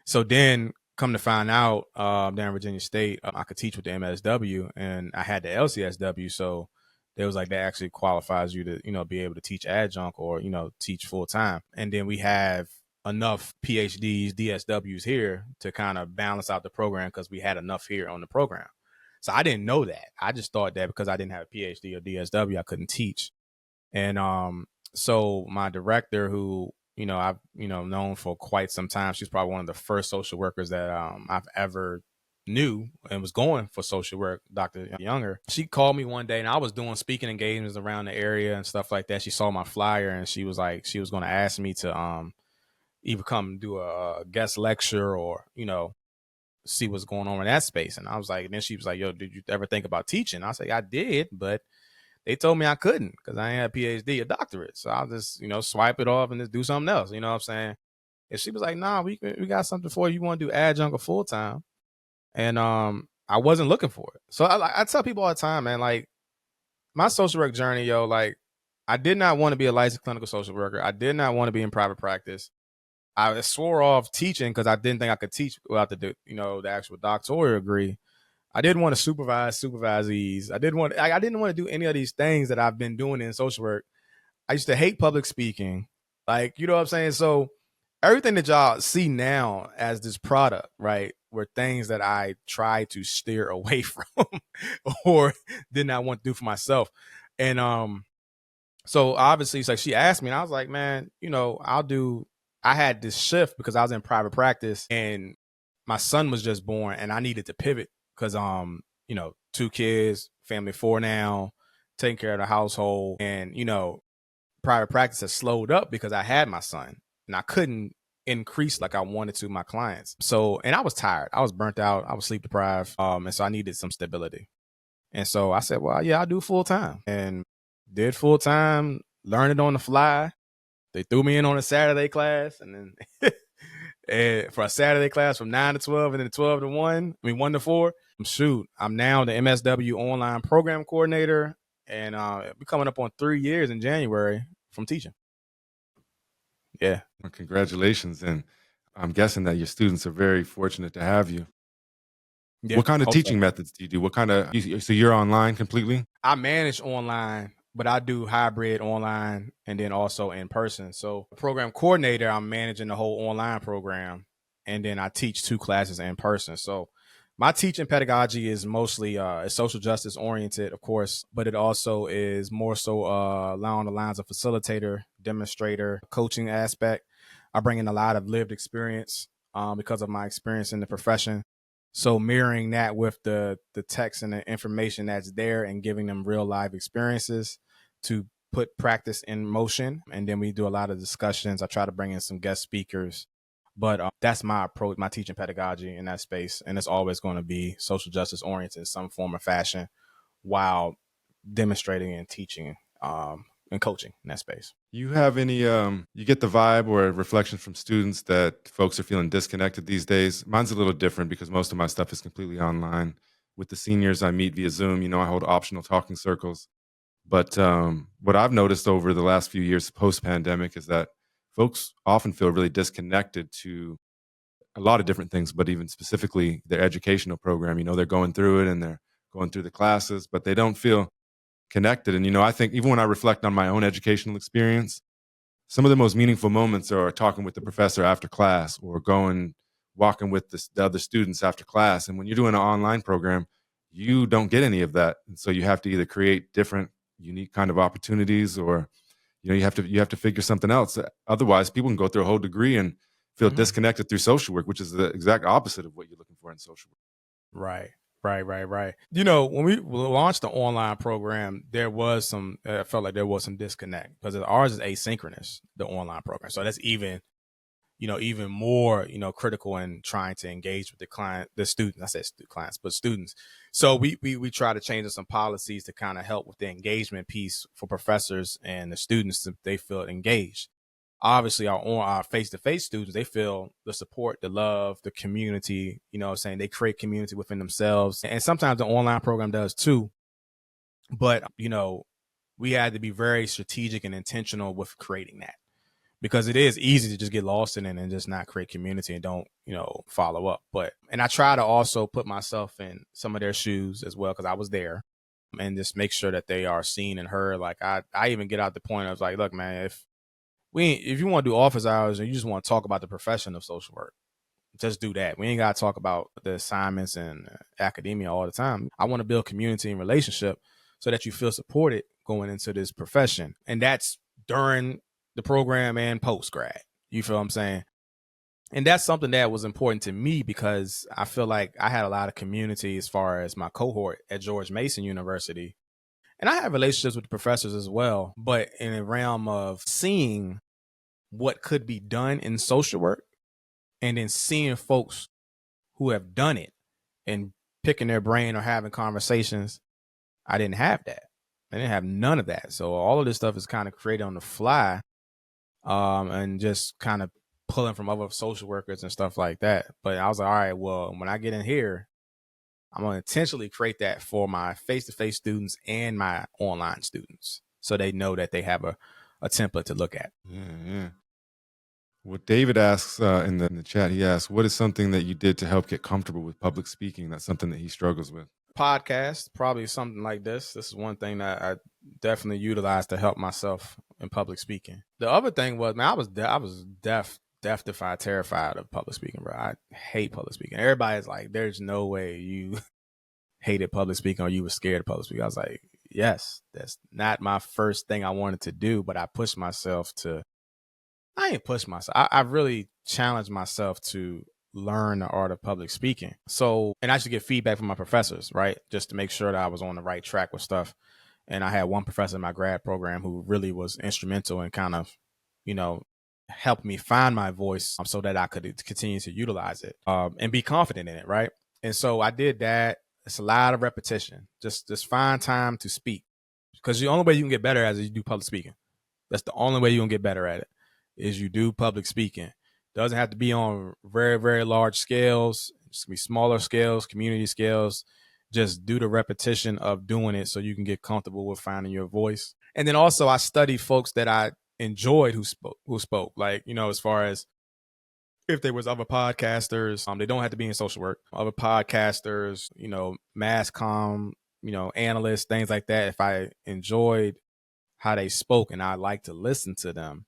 S2: So then, come to find out, down in Virginia State, I could teach with the MSW, and I had the LCSW, so they was like, that actually qualifies you to, be able to teach adjunct or, teach full time. And then we have enough PhDs, DSWs here to kind of balance out the program because we had enough here on the program. So I didn't know that. I just thought that because I didn't have a PhD or DSW, I couldn't teach. And so my director, who, I've, known for quite some time, she's probably one of the first social workers that I've ever knew and was going for social work, Dr. Younger. She called me one day and I was doing speaking engagements around the area and stuff like that. She saw my flyer and she was like, she was going to ask me to either come do a guest lecture or, see what's going on in that space. And I was like, and then she was like, yo, did you ever think about teaching? I was like, I did, but they told me I couldn't because I ain't had a PhD or doctorate. So I'll just, swipe it off and just do something else. You know what I'm saying? And she was like, nah, we got something for you. You want to do adjunct or full time? And I wasn't looking for it. So I tell people all the time, man, like my social work journey, like I did not want to be a licensed clinical social worker. I did not want to be in private practice. I swore off teaching because I didn't think I could teach without the actual doctoral degree. I didn't want to supervise supervisees. I didn't want to do any of these things that I've been doing in social work. I used to hate public speaking. Like, you know what I'm saying? So everything that y'all see now as this product, right, were things that I tried to steer away from or did not want to do for myself. And so obviously it's like she asked me and I was like, man, I had this shift because I was in private practice and my son was just born and I needed to pivot because 2 kids, family of 4 now, taking care of the household, and private practice has slowed up because I had my son and I couldn't increase like I wanted to my clients. So, and I was tired. I was burnt out. I was sleep deprived. And so I needed some stability. And so I said, well, yeah, I'll do full time, and did full time, learned it on the fly. They threw me in on a Saturday class, and then and for a Saturday class from 9 to 12 and then 12 to 1, 1 to 4. Shoot, I'm now the MSW online program coordinator, and we're coming up on 3 years in January from teaching. Yeah.
S1: Well, congratulations. And I'm guessing that your students are very fortunate to have you.
S2: Yeah,
S1: what kind of teaching methods do you do? What kind of, so you're online completely?
S2: I manage online, but I do hybrid online and then also in person. So program coordinator, I'm managing the whole online program, and then I teach 2 classes in person. So my teaching pedagogy is mostly social justice oriented, of course, but it also is more so along the lines of facilitator, demonstrator, coaching aspect. I bring in a lot of lived experience because of my experience in the profession. So mirroring that with the text and the information that's there and giving them real life experiences to put practice in motion. And then we do a lot of discussions. I try to bring in some guest speakers. But that's my approach, my teaching pedagogy in that space. And it's always going to be social justice oriented in some form or fashion while demonstrating and teaching and coaching in that space.
S1: You have any, you get the vibe or reflection from students that folks are feeling disconnected these days? Mine's a little different because most of my stuff is completely online. With the seniors, I meet via Zoom. I hold optional talking circles. But what I've noticed over the last few years post-pandemic is that folks often feel really disconnected to a lot of different things, but even specifically their educational program. They're going through it and they're going through the classes, but they don't feel connected. And, I think even when I reflect on my own educational experience, some of the most meaningful moments are talking with the professor after class or walking with the other students after class. And when you're doing an online program, you don't get any of that. And so you have to either create different, unique kind of opportunities, or, you have to figure something else. Otherwise, people can go through a whole degree and feel disconnected through social work, which is the exact opposite of what you're looking for in social work.
S2: Right. When we launched the online program, there was I felt like there was some disconnect because ours is asynchronous, the online program. So that's even more, critical in trying to engage with the students. I said clients, but students. So we try to change some policies to kind of help with the engagement piece for professors and the students so they feel engaged. Obviously our face-to-face students, they feel the support, the love, the community, saying they create community within themselves. And sometimes the online program does too. But, we had to be very strategic and intentional with creating that, because it is easy to just get lost in it and just not create community and don't, follow up. And I try to also put myself in some of their shoes as well, because I was there, and just make sure that they are seen and heard. Like I even get out the point of like, look, man, if you want to do office hours and you just want to talk about the profession of social work, just do that. We ain't got to talk about the assignments and academia all the time. I want to build community and relationship so that you feel supported going into this profession. And that's during the program and post grad. You feel what I'm saying? And that's something that was important to me because I feel like I had a lot of community as far as my cohort at George Mason University. And I have relationships with the professors as well, but in the realm of seeing what could be done in social work and then seeing folks who have done it and picking their brain or having conversations, I didn't have that. I didn't have none of that. So all of this stuff is kind of created on the fly, and just kind of pulling from other social workers and stuff like that. But I was like, all right, well, when I get in here, I'm going to intentionally create that for my face-to-face students and my online students so they know that they have a template to look at.
S1: Yeah. What David asks in the chat, he asks, what is something that you did to help get comfortable with public speaking? That's something that he struggles with.
S2: Podcast, probably something like this. This is one thing that I definitely utilized to help myself in public speaking. The other thing was, man, I was deaf death-defy terrified of public speaking, bro. I hate public speaking. Everybody's like, there's no way you hated public speaking or you were scared of public speaking. I was like, yes, that's not my first thing I wanted to do, but I pushed myself to, I ain't pushed myself. I really challenged myself to learn the art of public speaking. So, and I used to get feedback from my professors, right? Just to make sure that I was on the right track with stuff. And I had one professor in my grad program who really was instrumental in kind of, you know, helped me find my voice so that I could continue to utilize it and be confident in it, right? And so I did that. It's a lot of repetition. Just find time to speak, because the only way you can get better at it is you do public speaking. That's the only way you're gonna get better at it, is you do public speaking. Doesn't have to be on very, very large scales. It's gonna be smaller scales, community scales. Just do the repetition of doing it so you can get comfortable with finding your voice. And then also I studied folks that I enjoyed who spoke. Like, you know, as far as if there was other podcasters, they don't have to be in social work, other podcasters, you know, mass comm, you know, analysts, things like that. If I enjoyed how they spoke and I like to listen to them,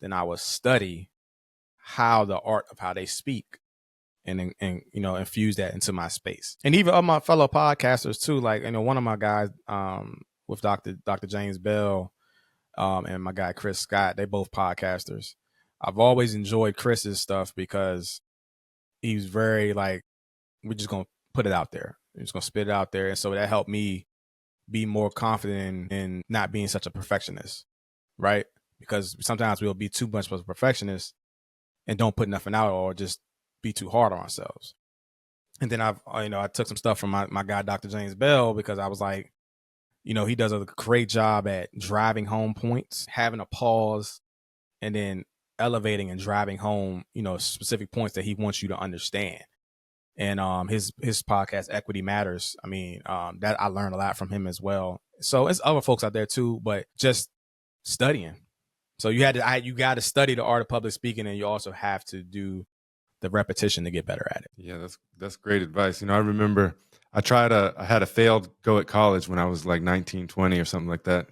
S2: then I would study how the art of how they speak and you know, infuse that into my space. And even of my fellow podcasters too, like, you know, one of my guys with Dr. James Bell and my guy Chris Scott, they both podcasters. I've always enjoyed Chris's stuff because he's very like, we're just gonna put it out there. We're just gonna spit it out there. And so that helped me be more confident in not being such a perfectionist, right? Because sometimes we'll be too much of a perfectionist and don't put nothing out, or just be too hard on ourselves. And then I took some stuff from my guy, Dr. James Bell, because I was like, you know, he does a great job at driving home points, having a pause, and then elevating and driving home, you know, specific points that he wants you to understand. And his podcast, Equity Matters, I mean, that I learned a lot from him as well. So it's other folks out there too, but just studying. So you got to study the art of public speaking, and you also have to do the repetition to get better at it.
S1: Yeah, that's great advice. You know, I remember I had a failed go at college when I was like 19, 20 or something like that.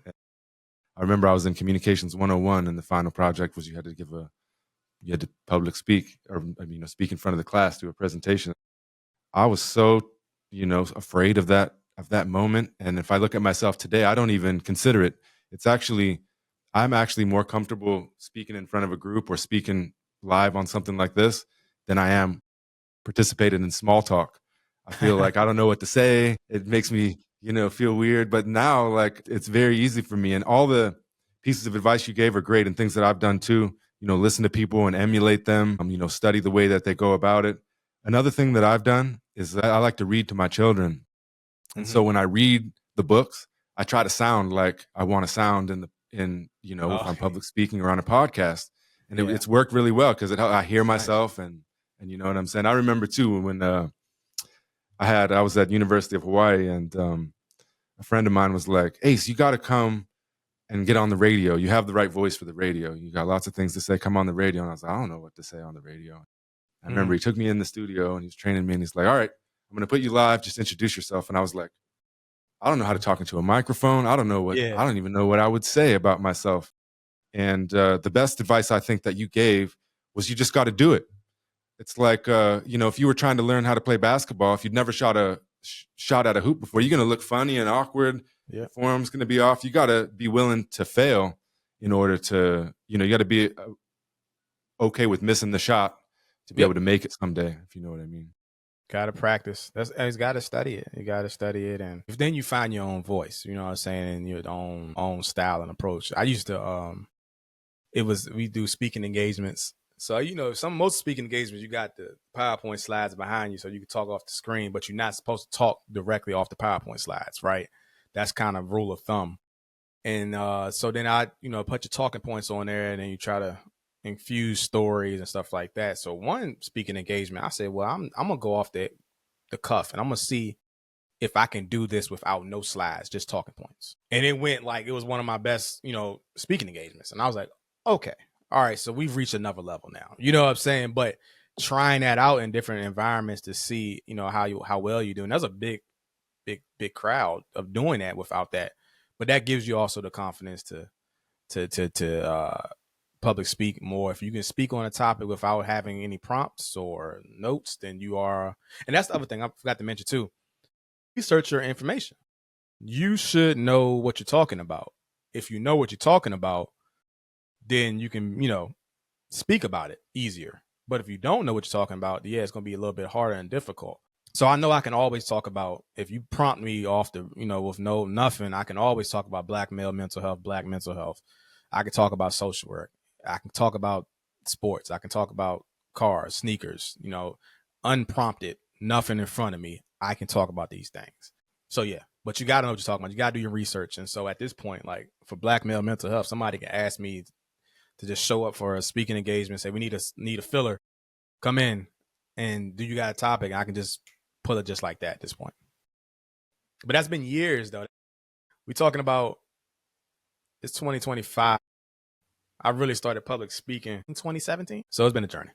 S1: I remember I was in Communications 101, and the final project was you had to public speak, or speak in front of the class, do a presentation. I was so, afraid of that moment. And if I look at myself today, I don't even consider it. I'm actually more comfortable speaking in front of a group or speaking live on something like this than I am participating in small talk. I feel like I don't know what to say. It makes me, feel weird. But now, like, it's very easy for me. And all the pieces of advice you gave are great, and things that I've done too. Listen to people and emulate them. Study the way that they go about it. Another thing that I've done is that I like to read to my children. And so when I read the books, I try to sound like I want to sound if I'm public speaking or on a podcast. And it's worked really well, because I hear myself and you know what I'm saying? I remember too when I was at University of Hawaii, and a friend of mine was like, "Ace, you got to come and get on the radio. You have the right voice for the radio. You got lots of things to say. Come on the radio." And I was like, "I don't know what to say on the radio." I remember he took me in the studio and he was training me, and he's like, "All right, I'm going to put you live. Just introduce yourself." And I was like, I don't know how to talk into a microphone. I don't even know what I would say about myself. And the best advice I think that you gave was, you just got to do it. It's like, if you were trying to learn how to play basketball, if you'd never shot at a hoop before, you're going to look funny and awkward.
S2: Yeah.
S1: Form's going to be off. You got to be willing to fail in order to, you got to be okay with missing the shot to be able to make it someday, if you know what I mean.
S2: Got to practice. He's got to study it. You got to study it. And then you find your own voice, you know what I'm saying, and your own style and approach. I used to, we do speaking engagements. So, most speaking engagements, you got the PowerPoint slides behind you so you can talk off the screen, but you're not supposed to talk directly off the PowerPoint slides, right? That's kind of rule of thumb. And so then I, put your talking points on there, and then you try to infuse stories and stuff like that. So one speaking engagement, I said, well, I'm going to go off the cuff, and I'm going to see if I can do this without no slides, just talking points. And it went like, it was one of my best, speaking engagements. And I was like, okay, all right, so we've reached another level now. You know what I'm saying? But trying that out in different environments to see, how well you do. And there's a big crowd of doing that without that. But that gives you also the confidence to public speak more. If you can speak on a topic without having any prompts or notes, then you are, and that's the other thing I forgot to mention too. Research your information. You should know what you're talking about. If you know what you're talking about, then you can, speak about it easier. But if you don't know what you're talking about, yeah, it's going to be a little bit harder and difficult. So I know I can always talk about, if you prompt me off the, with nothing, I can always talk about Black male mental health, Black mental health. I can talk about social work. I can talk about sports. I can talk about cars, sneakers, unprompted, nothing in front of me. I can talk about these things. So yeah, but you got to know what you're talking about. You got to do your research. And so at this point, like for Black male mental health, somebody can ask me to just show up for a speaking engagement, say we need a filler, come in, and do you got a topic? I can just pull it just like that at this point. But that's been years though. We're talking about, it's 2025. I really started public speaking in 2017. So it's been a journey.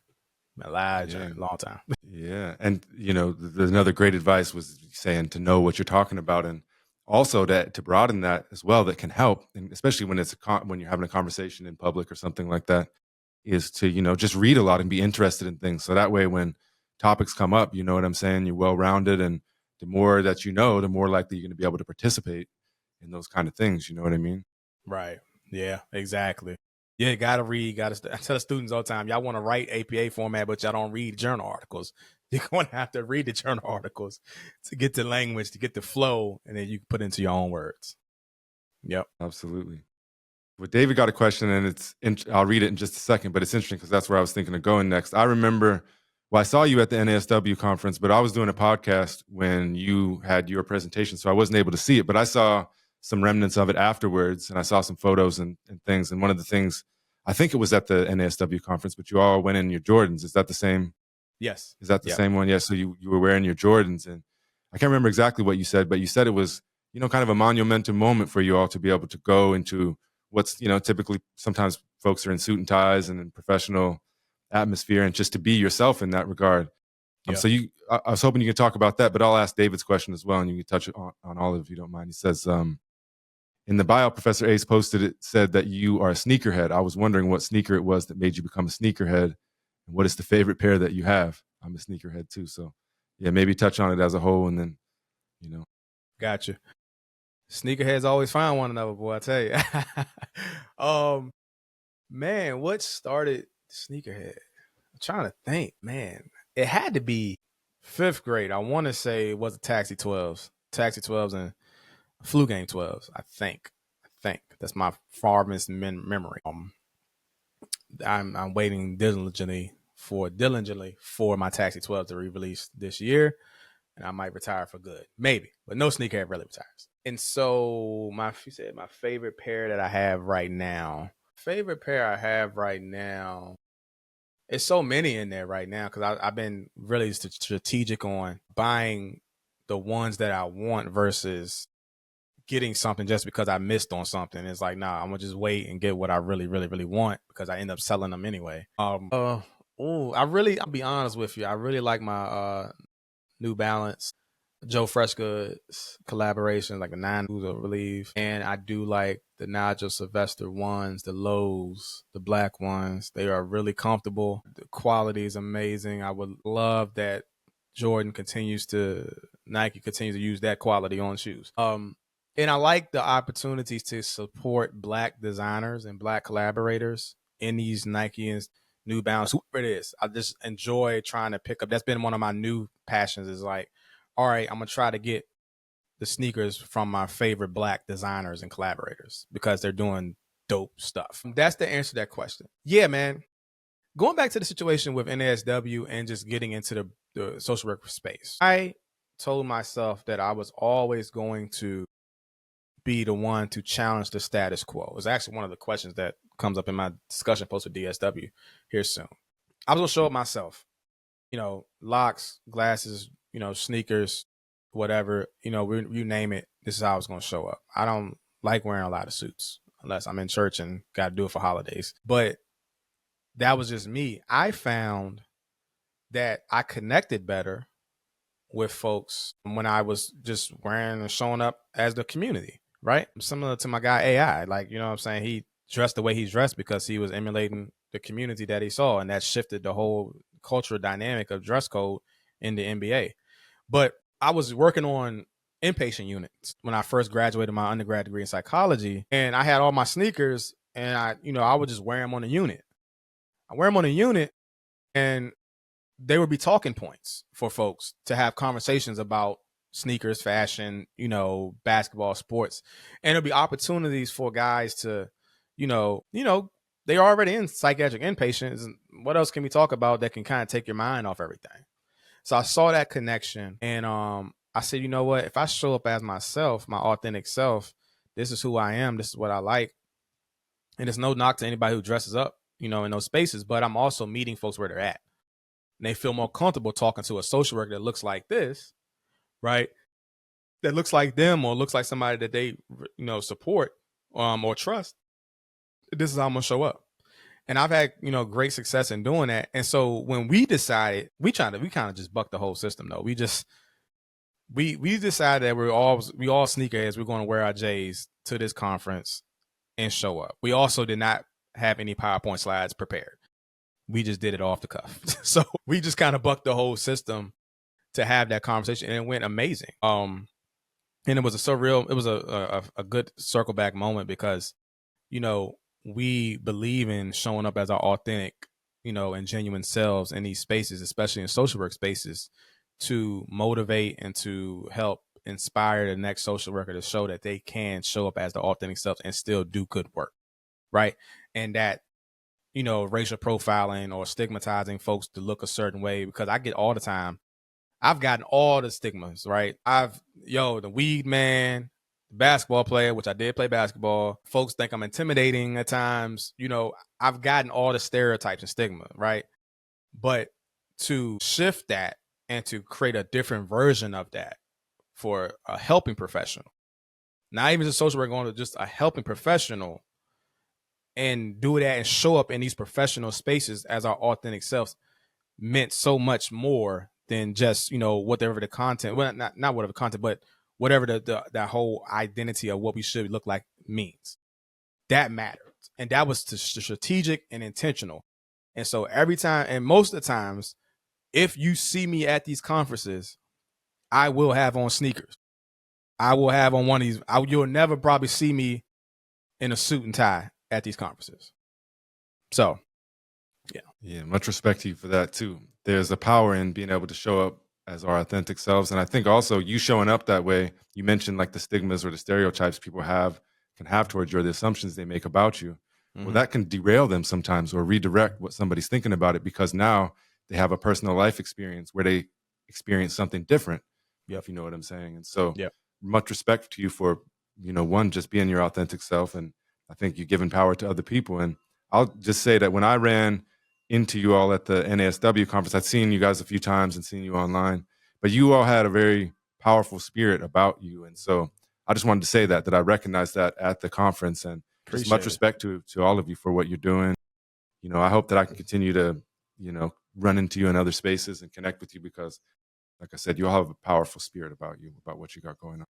S2: A lot of journey, long time.
S1: Yeah. And, there's another great advice was saying to know what you're talking about. And also that to broaden that as well, that can help. And especially when when you're having a conversation in public or something like that, is to, just read a lot and be interested in things. So that way, when topics come up, you know what I'm saying? You're well-rounded. And the more that you know, the more likely you're going to be able to participate in those kind of things. You know what I mean?
S2: Right. Yeah, exactly. Yeah, you got to read. I tell the students all the time, y'all want to write APA format, but y'all don't read journal articles. You're going to have to read the journal articles to get the language, to get the flow, and then you can put it into your own words. Yep.
S1: Absolutely. Well, David got a question, and I'll read it in just a second, but it's interesting because that's where I was thinking of going next. I remember, I saw you at the NASW conference, but I was doing a podcast when you had your presentation, so I wasn't able to see it, but I saw some remnants of it afterwards, and I saw some photos and things. And one of the things, I think it was at the NASW conference, but you all went in your Jordans. Is that the same?
S2: Yes.
S1: Is that the same one? Yes. Yeah, so you were wearing your Jordans, and I can't remember exactly what you said, but you said it was, kind of a monumental moment for you all to be able to go into what's, typically sometimes folks are in suit and ties and in professional atmosphere, and just to be yourself in that regard. Yeah. So I was hoping you could talk about that, but I'll ask David's question as well, and you can touch on all of it if you don't mind. He says, in the bio, Professor Ace posted it, said that you are a sneakerhead. I was wondering what sneaker it was that made you become a sneakerhead, and what is the favorite pair that you have? I'm a sneakerhead too. So yeah, maybe touch on it as a whole, and then,
S2: Gotcha. Sneakerheads always find one another, boy, I tell you. Man, what started sneakerhead? I'm trying to think, man. It had to be 5th grade. I want to say it was the Taxi 12s and Flu Game 12s. I think that's my farthest memory. I'm waiting diligently for my Taxi 12 to re-release this year, and I might retire for good, maybe. But no sneakerhead really retires. And so you said my favorite pair that I have right now. It's so many in there right now because I've been really strategic on buying the ones that I want versus getting something just because I missed on something. It's like, nah, I'm gonna just wait and get what I really, really, really want because I end up selling them anyway. I'll be honest with you. I really like my New Balance, Joe Freshgood's collaboration, like the 9 I believe. And I do like the Nigel Sylvester ones, the lows, the black ones. They are really comfortable. The quality is amazing. I would love that Nike continues to use that quality on shoes. And I like the opportunities to support Black designers and Black collaborators in these Nike and New Balance, whoever it is. I just enjoy trying to pick up. That's been one of my new passions, is like, all right, I'm going to try to get the sneakers from my favorite Black designers and collaborators because they're doing dope stuff. That's the answer to that question. Yeah, man. Going back to the situation with NASW and just getting into the social work space, I told myself that I was always going to be the one to challenge the status quo. It's actually one of the questions that comes up in my discussion post with DSW here soon. I was going to show up myself, locks, glasses, sneakers, whatever, you name it. This is how I was going to show up. I don't like wearing a lot of suits unless I'm in church and got to do it for holidays. But that was just me. I found that I connected better with folks when I was just wearing and showing up as the community, right? Similar to my guy AI, like, you know what I'm saying? He dressed the way he's dressed because he was emulating the community that he saw, and that shifted the whole cultural dynamic of dress code in the NBA. But I was working on inpatient units when I first graduated my undergrad degree in psychology, and I had all my sneakers, and I would just wear them on a unit. I wear them on a unit, and they would be talking points for folks to have conversations about sneakers, fashion, basketball, sports. And there'll be opportunities for guys to, they're already in psychiatric inpatients. And what else can we talk about that can kind of take your mind off everything? So I saw that connection, and I said, you know what? If I show up as myself, my authentic self, this is who I am. This is what I like. And it's no knock to anybody who dresses up, in those spaces, but I'm also meeting folks where they're at. And they feel more comfortable talking to a social worker that looks like this, right? That looks like them or looks like somebody that they, support or trust. This is how I'm going to show up. And I've had, great success in doing that. And so when we decided, we kind of just bucked the whole system though. We decided that we all sneakerheads. We're going to wear our J's to this conference and show up. We also did not have any PowerPoint slides prepared. We just did it off the cuff. So we just kind of bucked the whole system to have that conversation, and it went amazing. And it was a good circle back moment because, we believe in showing up as our authentic, and genuine selves in these spaces, especially in social work spaces, to motivate and to help inspire the next social worker to show that they can show up as the authentic selves and still do good work. Right. And that, racial profiling or stigmatizing folks to look a certain way, because I get all the time, I've gotten all the stigmas, right? The weed man, basketball player, which I did play basketball. Folks think I'm intimidating at times. I've gotten all the stereotypes and stigma, right? But to shift that and to create a different version of that for a helping professional, not even just social worker, going to just a helping professional, and do that and show up in these professional spaces as our authentic selves meant so much more than just, whatever the content, well, not whatever content, but whatever the whole identity of what we should look like means. That mattered. And that was strategic and intentional. And so every time, and most of the times, if you see me at these conferences, I will have on sneakers. I will have on one of these. You'll never probably see me in a suit and tie at these conferences. So, yeah.
S1: Yeah, much respect to you for that too. There's a power in being able to show up as our authentic selves. And I think also you showing up that way, you mentioned like the stigmas or the stereotypes people can have towards you, or the assumptions they make about you. Mm-hmm. Well, that can derail them sometimes or redirect what somebody's thinking about it, because now they have a personal life experience where they experience something different.
S2: Yep.
S1: If you know what I'm saying. And so
S2: yep.
S1: Much respect to you for, one, just being your authentic self. And I think you're giving power to other people. And I'll just say that when I ran into you all at the NASW conference, I'd seen you guys a few times and seen you online, but you all had a very powerful spirit about you. And so I just wanted to say that I recognized that at the conference, and just much respect to all of you for what you're doing. I hope that I can continue to, run into you in other spaces and connect with you, because like I said, you all have a powerful spirit about you, about what you got going on.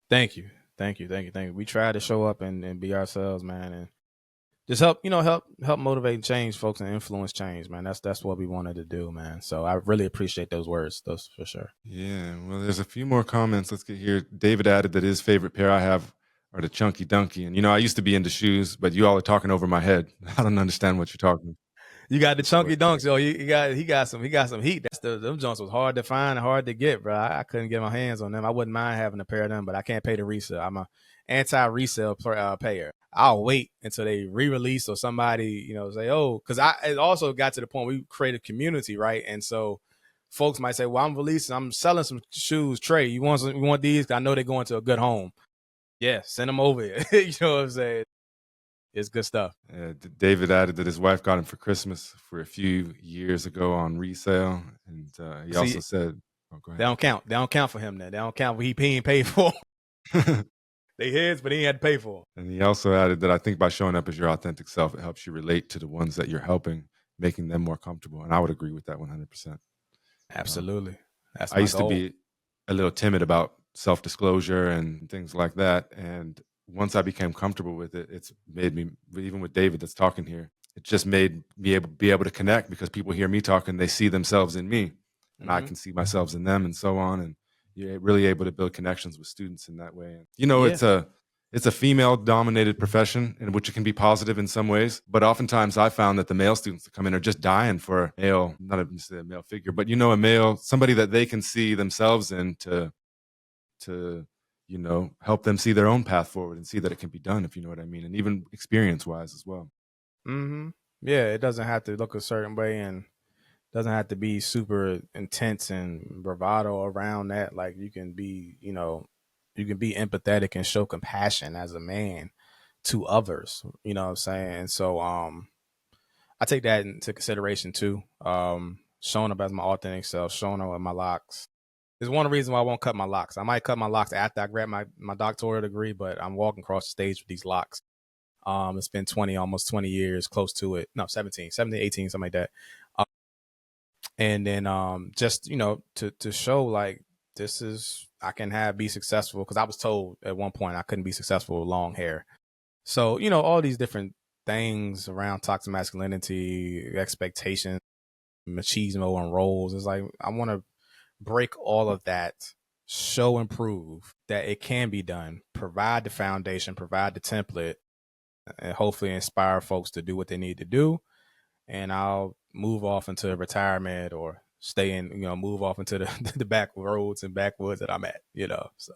S2: Thank you. We try to show up and be ourselves, man, and just help motivate and change folks and influence change, man. That's what we wanted to do, man. So I really appreciate those words, those for sure.
S1: Yeah. Well, there's a few more comments. Let's get here. David added that his favorite pair I have are the Chunky Dunky. And, I used to be into shoes, but you all are talking over my head. I don't understand what you're talking about.
S2: You got the Chunky Dunks, yo. He got some heat. Them joints was hard to find and hard to get, bro. I couldn't get my hands on them. I wouldn't mind having a pair of them, but I can't pay the resale. I'm a anti-resale payer. I'll wait until they re-release or somebody, say, oh, because it also got to the point we created community, right? And so folks might say, well, I'm selling some shoes. Trey, you want these? 'Cause I know they're going to a good home. Yeah, send them over here. You know what I'm saying? It's good stuff.
S1: David added that his wife got him for Christmas for a few years ago on resale. And he also said, go ahead.
S2: They don't count for him now. They don't count for he ain't paid for. They his, but he ain't had to pay for.
S1: And he also added that I think by showing up as your authentic self, it helps you relate to the ones that you're helping, making them more comfortable. And I would agree with that 100%.
S2: Absolutely.
S1: I used to be a little timid about self-disclosure and things like that. And once I became comfortable with it, it's made me, even with David that's talking here, it just made me be able to connect, because people hear me talking, they see themselves in me, and I can see myself in them, and so on. And you're really able to build connections with students in that way. And, it's a female dominated profession, in which it can be positive in some ways. But oftentimes I found that the male students that come in are just dying for a male, not necessarily a male figure, but, a male, somebody that they can see themselves in, to help them see their own path forward and see that it can be done, if you know what I mean. And even experience wise as well.
S2: Yeah, it doesn't have to look a certain way, and doesn't have to be super intense and bravado around that. Like, you can be, you can be empathetic and show compassion as a man to others. You know what I'm saying? And so I take that into consideration too. Showing up as my authentic self, showing up with my locks. There's one reason why I won't cut my locks. I might cut my locks after I grab my doctoral degree, but I'm walking across the stage with these locks. It's been almost 20 years, close to it. No, 17, 18, something like that. And then just, to show like, this is, I can be successful, because I was told at one point I couldn't be successful with long hair. So, all these different things around toxic masculinity, expectations, machismo, and roles. It's like, I want to break all of that, show and prove that it can be done, provide the foundation, provide the template, and hopefully inspire folks to do what they need to do. And I'll move off into retirement, or stay in, move off into the back roads and backwoods that I'm at, so.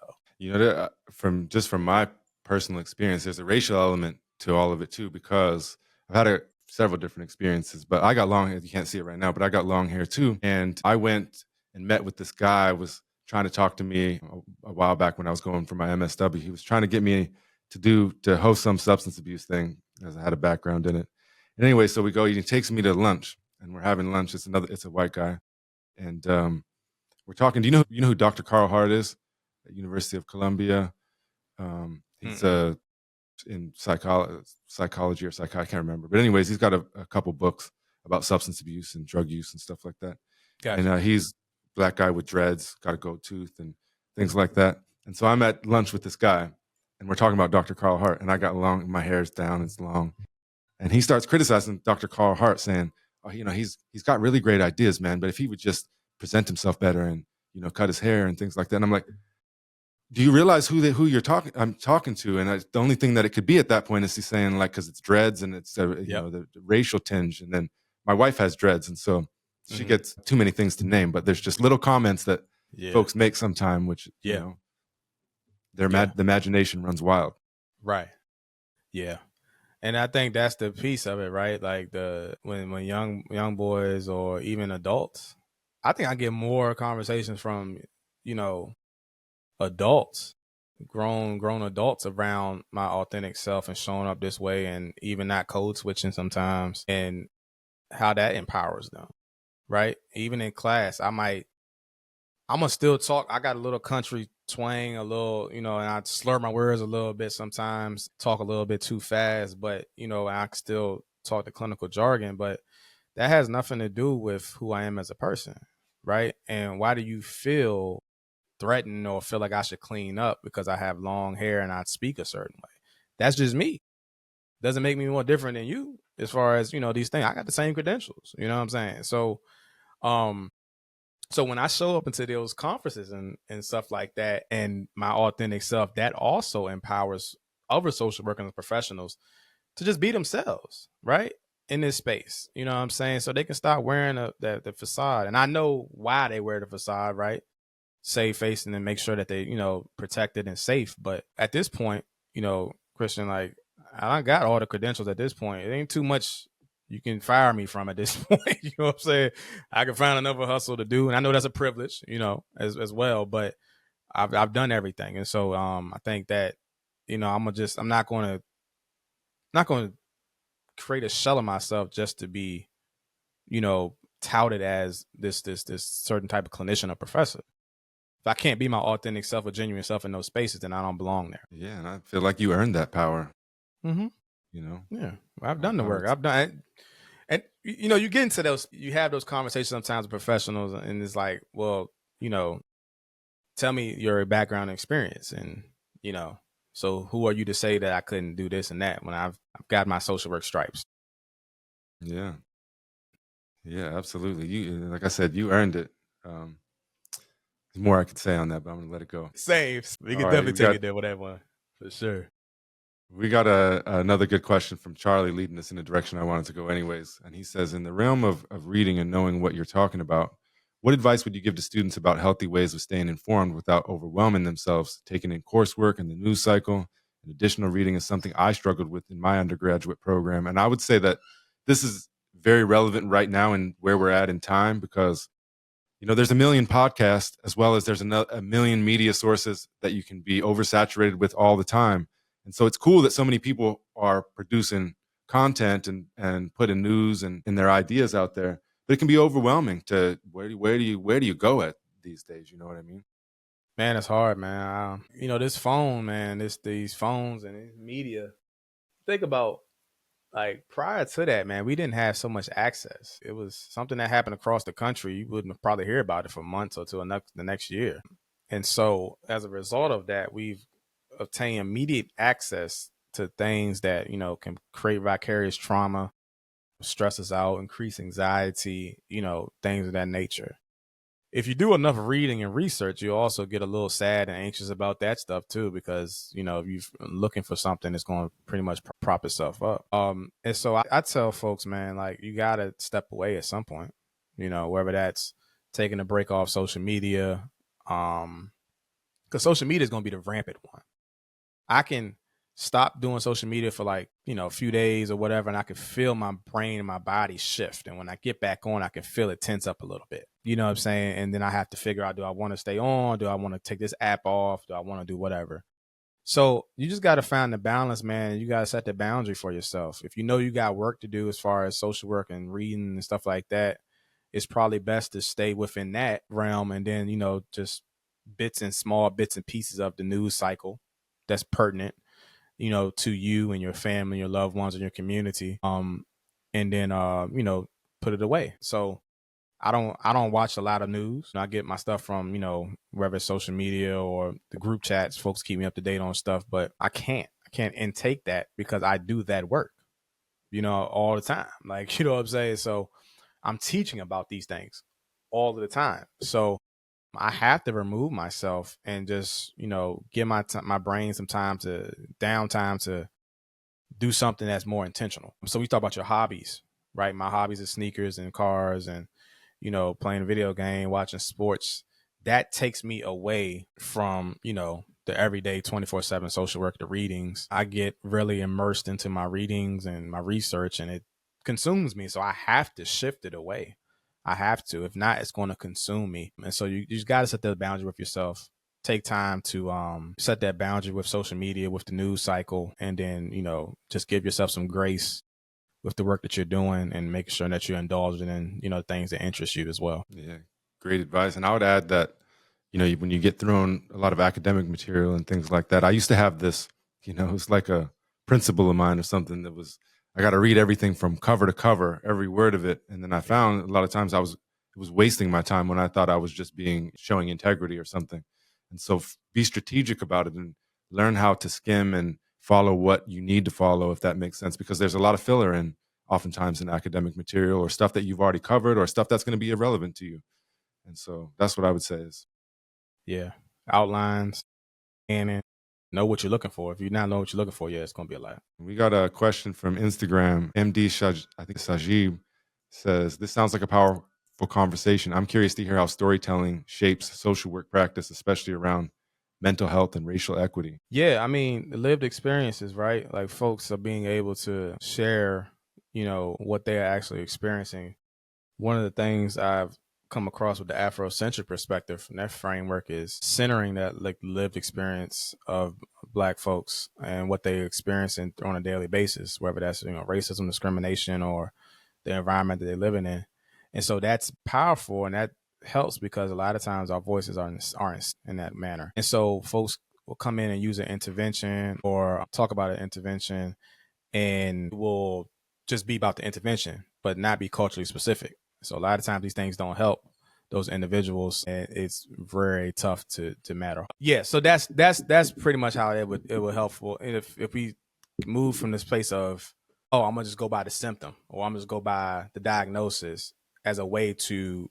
S1: From my personal experience, there's a racial element to all of it too, because I've had several different experiences, but I got long hair. You can't see it right now, but I got long hair too. And I went and met with this guy, was trying to talk to me a while back when I was going for my MSW. He was trying to get me to host some substance abuse thing, as I had a background in it. And anyway, so we go, he takes me to lunch, and we're having lunch. It's a white guy. And we're talking. Do you know who Dr. Carl Hart is at University of Columbia? He's in psychology or psych, I can't remember. But anyways, he's got a couple books about substance abuse and drug use and stuff like that. Gotcha. And he's black guy with dreads, got a gold tooth and things like that. And so I'm at lunch with this guy, and we're talking about Dr. Carl Hart, and I got long, my hair's down, it's long. And he starts criticizing Dr. Carl Hart, saying, oh, he's got really great ideas, man, but if he would just present himself better and, cut his hair and things like that. And I'm like, do you realize who I'm talking to? And the only thing that it could be at that point is he's saying, like, because it's dreads and it's the racial tinge. And then my wife has dreads, and so she gets too many things to name. But there's just little comments that folks make sometime, which the imagination runs wild.
S2: Right. Yeah. And I think that's the piece of it, right? Like when young boys or even adults, I think I get more conversations from adults, grown adults, around my authentic self and showing up this way, and even not code switching sometimes, and how that empowers them, right? Even in class, I'm gonna still talk. I got a little country twang, a little, and I slur my words a little bit sometimes, talk a little bit too fast, but I can still talk the clinical jargon, but that has nothing to do with who I am as a person, right? And why do you feel threatened or feel like I should clean up because I have long hair and I speak a certain way? That's just me. Doesn't make me more different than you as far as, these things. I got the same credentials, you know what I'm saying? So, so when I show up into those conferences and stuff like that, and my authentic self, that also empowers other social workers and professionals to just be themselves, right? In this space, you know what I'm saying? So they can start wearing the facade. And I know why they wear the facade, right? Save face and then make sure that they, protected and safe. But at this point, Christian, like, I got all the credentials at this point. It ain't too much you can fire me from at this point. You know what I'm saying? I can find another hustle to do. And I know that's a privilege, as well, but I've done everything. And so I think that, I'm not going to create a shell of myself just to be, touted as this certain type of clinician or professor. If I can't be my authentic self or genuine self in those spaces, then I don't belong there.
S1: Yeah, and I feel like you earned that power.
S2: Mm-hmm. Yeah, I've done the work. I've done it. And, you get into those, you have those conversations sometimes with professionals, and it's like, well, tell me your background and experience. And, So who are you to say that I couldn't do this and that when I've got my social work stripes?
S1: Yeah. Yeah, absolutely. You, like I said, you earned it. There's more I could say on that, but I'm gonna let it go.
S2: Saves. We
S1: All
S2: can
S1: right,
S2: definitely take it there with that one for sure.
S1: we got another good question from Charlie leading us in the direction I wanted to go anyways. And he says, in the realm of reading and knowing what you're talking about, what advice would you give to students about healthy ways of staying informed without overwhelming themselves? Taking in coursework and the news cycle and additional reading is something I struggled with in my undergraduate program. And I would say that this is very relevant right now in where we're at in time, because there's a million podcasts as well as there's a million media sources that you can be oversaturated with all the time. And so it's cool that so many people are producing content and putting news and their ideas out there. But it can be overwhelming to where do you go at these days? You know what I mean?
S2: Man, it's hard, man. This phone, man, these phones and this media. Think about, like, prior to that, man, we didn't have so much access. It was something that happened across the country. You wouldn't probably hear about it for months or till the next year. And so as a result of that, we've obtained immediate access to things that, can create vicarious trauma, stress us out, increase anxiety, things of that nature. If you do enough reading and research, you'll also get a little sad and anxious about that stuff too, because if you're looking for something, it's going to pretty much prop itself up. And so I tell folks, man, like, you gotta step away at some point. Whether that's taking a break off social media, because social media is going to be the rampant one. I can stop doing social media for, like, a few days or whatever, and I can feel my brain and my body shift. And when I get back on, I can feel it tense up a little bit. You know what I'm saying? And then I have to figure out, do I want to stay on? Do I want to take this app off? Do I want to do whatever? So you just got to find the balance, man. You got to set the boundary for yourself. If you got work to do as far as social work and reading and stuff like that, it's probably best to stay within that realm, and then, just small bits and pieces of the news cycle that's pertinent, to you and your family, your loved ones, and your community. And then, put it away. So I don't watch a lot of news. I get my stuff from, whether it's social media or the group chats. Folks keep me up to date on stuff, but I can't intake that because I do that work, all the time. Like, you know what I'm saying? So I'm teaching about these things all of the time. So I have to remove myself and just, give my brain some downtime to do something that's more intentional. So we talk about your hobbies, right? My hobbies are sneakers and cars and, playing a video game, watching sports. That takes me away from, the everyday 24/7 social work, the readings. I get really immersed into my readings and my research, and it consumes me. So I have to shift it away. I have to. If not, it's going to consume me. And so you just got to set that boundary with yourself. Take time to set that boundary with social media, with the news cycle, and then, just give yourself some grace with the work that you're doing and making sure that you're indulging in, things that interest you as well.
S1: Yeah, great advice. And I would add that, when you get thrown a lot of academic material and things like that, I used to have this, it's like a principle of mine or something that was, I got to read everything from cover to cover, every word of it. And then I found a lot of times it was wasting my time when I thought I was just showing integrity or something. And so be strategic about it and learn how to skim and follow what you need to follow, if that makes sense, because there's a lot of filler in oftentimes in academic material or stuff that you've already covered or stuff that's going to be irrelevant to you. And so that's what I would say is,
S2: yeah, outlines, and know what you're looking for. If you not know what you're looking for, yeah, it's going to be a lot.
S1: we got a question from Instagram. MD I think Sajib says, this sounds like a powerful conversation. I'm curious to hear how storytelling shapes social work practice, especially around mental health and racial equity.
S2: Yeah, I mean, lived experiences, right? Like, folks are being able to share, what they are actually experiencing. One of the things I've come across with the Afrocentric perspective from that framework is centering that, like, lived experience of Black folks and what they experience on a daily basis, whether that's, racism, discrimination, or the environment that they're living in. And so that's powerful, and that helps because a lot of times our voices aren't in that manner. And so folks will come in and use an intervention or talk about an intervention, and will just be about the intervention, but not be culturally specific. So a lot of times these things don't help those individuals, and it's very tough to matter. Yeah, so that's pretty much how it would helpful. And if we move from this place of, oh, I'm gonna just go by the symptom, or I'm just go by the diagnosis as a way to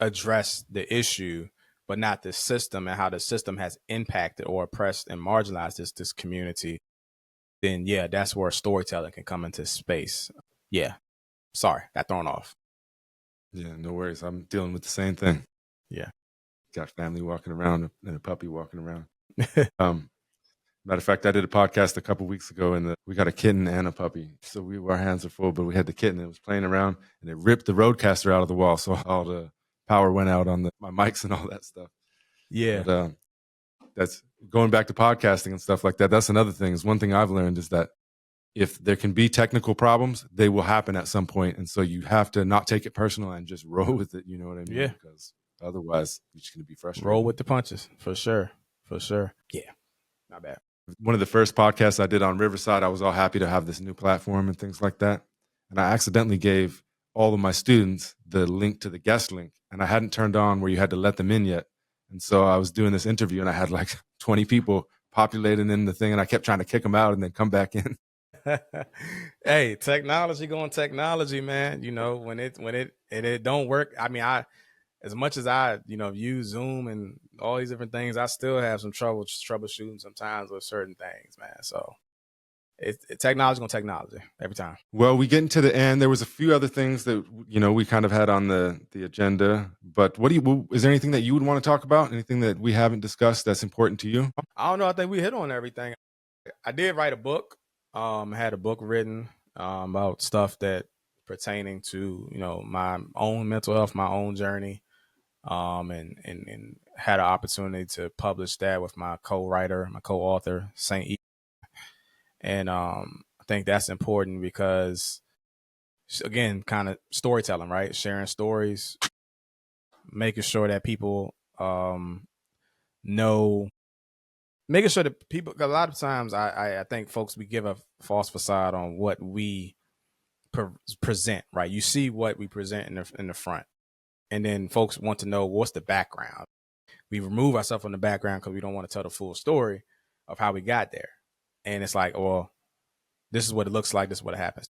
S2: address the issue, but not the system and how the system has impacted or oppressed and marginalized this community, then yeah, that's where storytelling can come into space. Yeah. Sorry, got thrown off.
S1: Yeah, no worries. I'm dealing with the same thing.
S2: Yeah.
S1: Got family walking around and a puppy walking around. Matter of fact, I did a podcast a couple weeks ago, and we got a kitten and a puppy. So our hands are full, but we had the kitten. It was playing around, and it ripped the roadcaster out of the wall. So all the power went out on my mics and all that stuff.
S2: Yeah.
S1: But, that's going back to podcasting and stuff like that. That's another thing. Is one thing I've learned is that if there can be technical problems, they will happen at some point. And so you have to not take it personal and just roll with it. You know what I mean?
S2: Yeah.
S1: Because otherwise you're just going to be frustrated.
S2: Roll with the punches, for sure. For sure. Yeah. Not bad.
S1: One of the first podcasts I did on Riverside, I was all happy to have this new platform and things like that. And I accidentally gave all of my students the link to the guest link. And I hadn't turned on where you had to let them in yet. And so I was doing this interview and I had like 20 people populating in the thing, and I kept trying to kick them out and then come back in.
S2: Hey, technology going technology, man. You know, when it don't work. I mean, as much as I, use Zoom and all these different things, I still have some troubleshooting sometimes with certain things, man. So technology on technology every time.
S1: Well, we get into the end. There was a few other things that, we kind of had on the agenda, but is there anything that you would want to talk about? Anything that we haven't discussed that's important to you?
S2: I don't know. I think we hit on everything. I did write a book. I had a book written about stuff that pertaining to, my own mental health, my own journey. And had an opportunity to publish that with my co-writer, my co-author, Saint E. And I think that's important because, again, kind of storytelling, right? Sharing stories, making sure that people know, making sure that people, because a lot of times I think folks, we give a false facade on what we present, right? You see what we present in the front. And then folks want to know what's the background. We remove ourselves from the background because we don't want to tell the full story of how we got there. And it's like, well, this is what it looks like. This is what happens.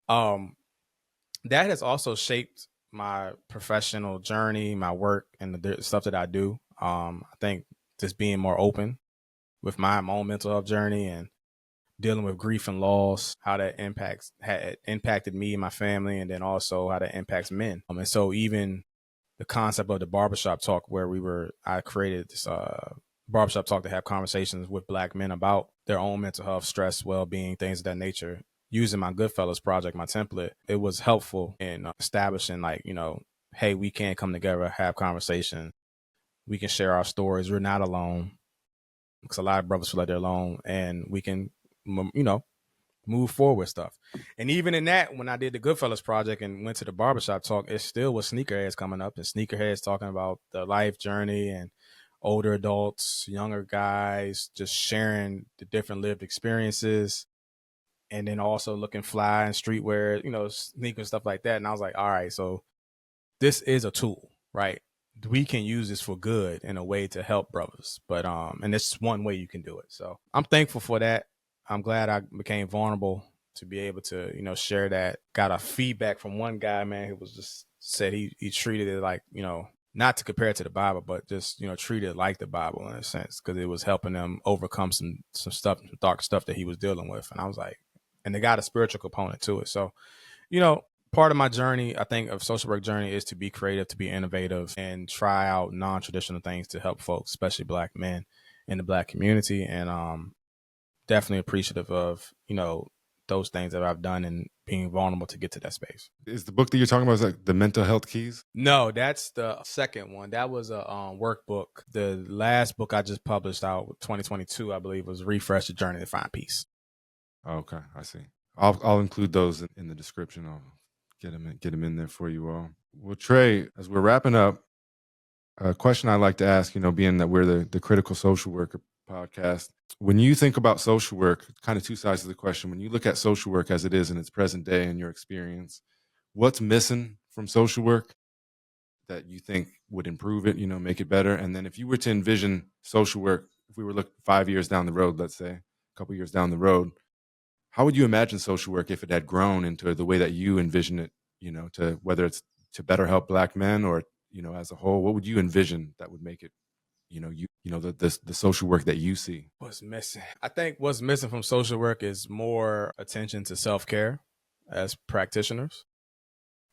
S2: That has also shaped my professional journey, my work, and the stuff that I do. I think just being more open with my own mental health journey and dealing with grief and loss, how that had impacted me and my family, and then also how that impacts men. And so even the concept of the barbershop talk, where I created this barbershop talk to have conversations with Black men about their own mental health, stress, well-being, things of that nature. Using my Goodfellas project, my template, it was helpful in establishing, like, hey, we can come together, have conversation. We can share our stories. We're not alone, because a lot of brothers feel like they're alone, and we can, move forward with stuff. And even in that, when I did the Goodfellas project and went to the barbershop talk, it still was sneakerheads coming up, and sneakerheads talking about the life journey, and older adults, younger guys, just sharing the different lived experiences. And then also looking fly and streetwear, sneakers, stuff like that. And I was like, all right, so this is a tool, right? We can use this for good in a way to help brothers. But and it's one way you can do it. So I'm thankful for that. I'm glad I became vulnerable to be able to, share that. Got a feedback from one guy, man, who was just said he treated it like, not to compare it to the Bible, but just, treat it like the Bible in a sense, because it was helping them overcome some stuff, some dark stuff that he was dealing with. And I was like, and they got a spiritual component to it. So, part of my journey, I think, of social work journey is to be creative, to be innovative, and try out non-traditional things to help folks, especially Black men in the Black community. And definitely appreciative of, those things that I've done and being vulnerable to get to that space.
S1: Is the book that you're talking about, is like the mental health keys?
S2: No, that's the second one. That was a workbook. The last book I just published out, 2022, I believe, was Refresh the Journey to Find Peace.
S1: Okay, I see. I'll include those in the description. I'll get them in there for you all. Well, Trey, as we're wrapping up, a question I like to ask, being that we're the Critical Social Worker podcast, when you think about social work, kind of two sides of the question. When you look at social work as it is in its present day and your experience, what's missing from social work that you think would improve it, make it better? And then if you were to envision social work, if we were looking 5 years down the road, let's say a couple years down the road, how would you imagine social work if it had grown into the way that you envision it, to whether it's to better help Black men or, as a whole? What would you envision that would make it, the social work that you see?
S2: What's missing? I think what's missing from social work is more attention to self-care as practitioners,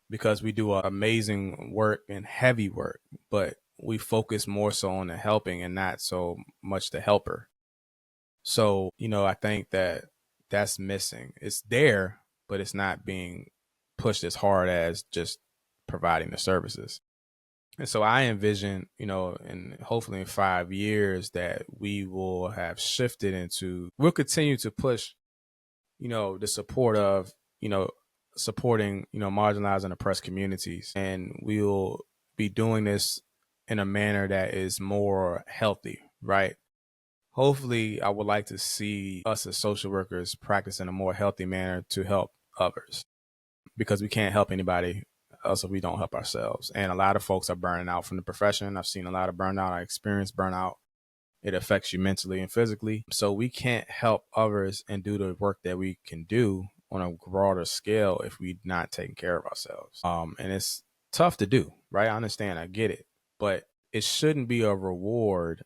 S2: because we do amazing work and heavy work, but we focus more so on the helping and not so much the helper. So, I think that that's missing. It's there, but it's not being pushed as hard as just providing the services. And so I envision, and hopefully in 5 years that we will have shifted into, we'll continue to push, the support of, supporting, marginalized and oppressed communities. And we'll be doing this in a manner that is more healthy, right? Hopefully, I would like to see us as social workers practice in a more healthy manner to help others, because we can't help anybody else if we don't help ourselves. And a lot of folks are burning out from the profession. I've seen a lot of burnout. I experienced burnout. It affects you mentally and physically. So we can't help others and do the work that we can do on a broader scale if we're not taking care of ourselves. And it's tough to do, right? I understand. I get it. But it shouldn't be a reward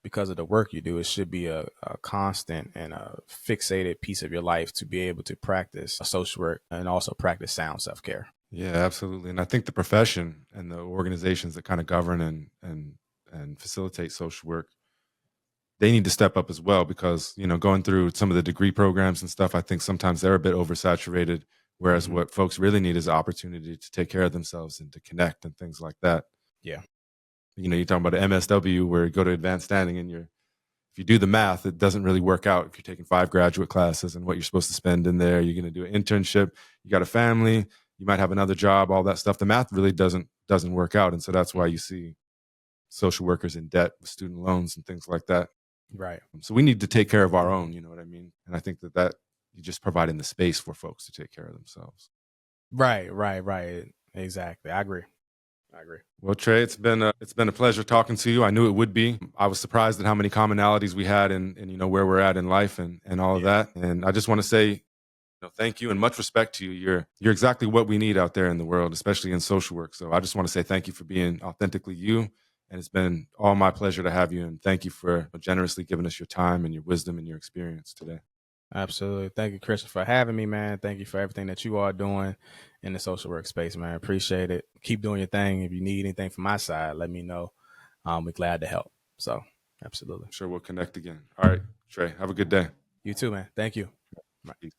S2: because of the work you do. It should be a constant and a fixated piece of your life to be able to practice social work and also practice sound self-care.
S1: Yeah, absolutely. And I think the profession and the organizations that kind of govern and facilitate social work, they need to step up as well, because, going through some of the degree programs and stuff, I think sometimes they're a bit oversaturated, whereas what folks really need is an opportunity to take care of themselves and to connect and things like that.
S2: Yeah.
S1: You're talking about an MSW where you go to advanced standing and if you do the math, it doesn't really work out if you're taking 5 graduate classes and what you're supposed to spend in there. You're going to do an internship. You got a family. You might have another job, all that stuff. The math really doesn't work out. And so that's why you see social workers in debt with student loans and things like that.
S2: Right.
S1: So we need to take care of our own, you know what I mean? And I think that you just providing the space for folks to take care of themselves.
S2: Right. Exactly. I agree.
S1: Well, Trey, it's been a pleasure talking to you. I knew it would be. I was surprised at how many commonalities we had in where we're at in life and all of that. And I just want to say, thank you and much respect to you. You're exactly what we need out there in the world, especially in social work. So I just want to say thank you for being authentically you. And it's been all my pleasure to have you. And thank you for generously giving us your time and your wisdom and your experience today.
S2: Absolutely. Thank you, Christian, for having me, man. Thank you for everything that you are doing in the social work space, man. Appreciate it. Keep doing your thing. If you need anything from my side, let me know. We're glad to help. So, absolutely.
S1: I'm sure we'll connect again. All right, Trey, have a good day.
S2: You too, man. Thank you.
S1: Peace.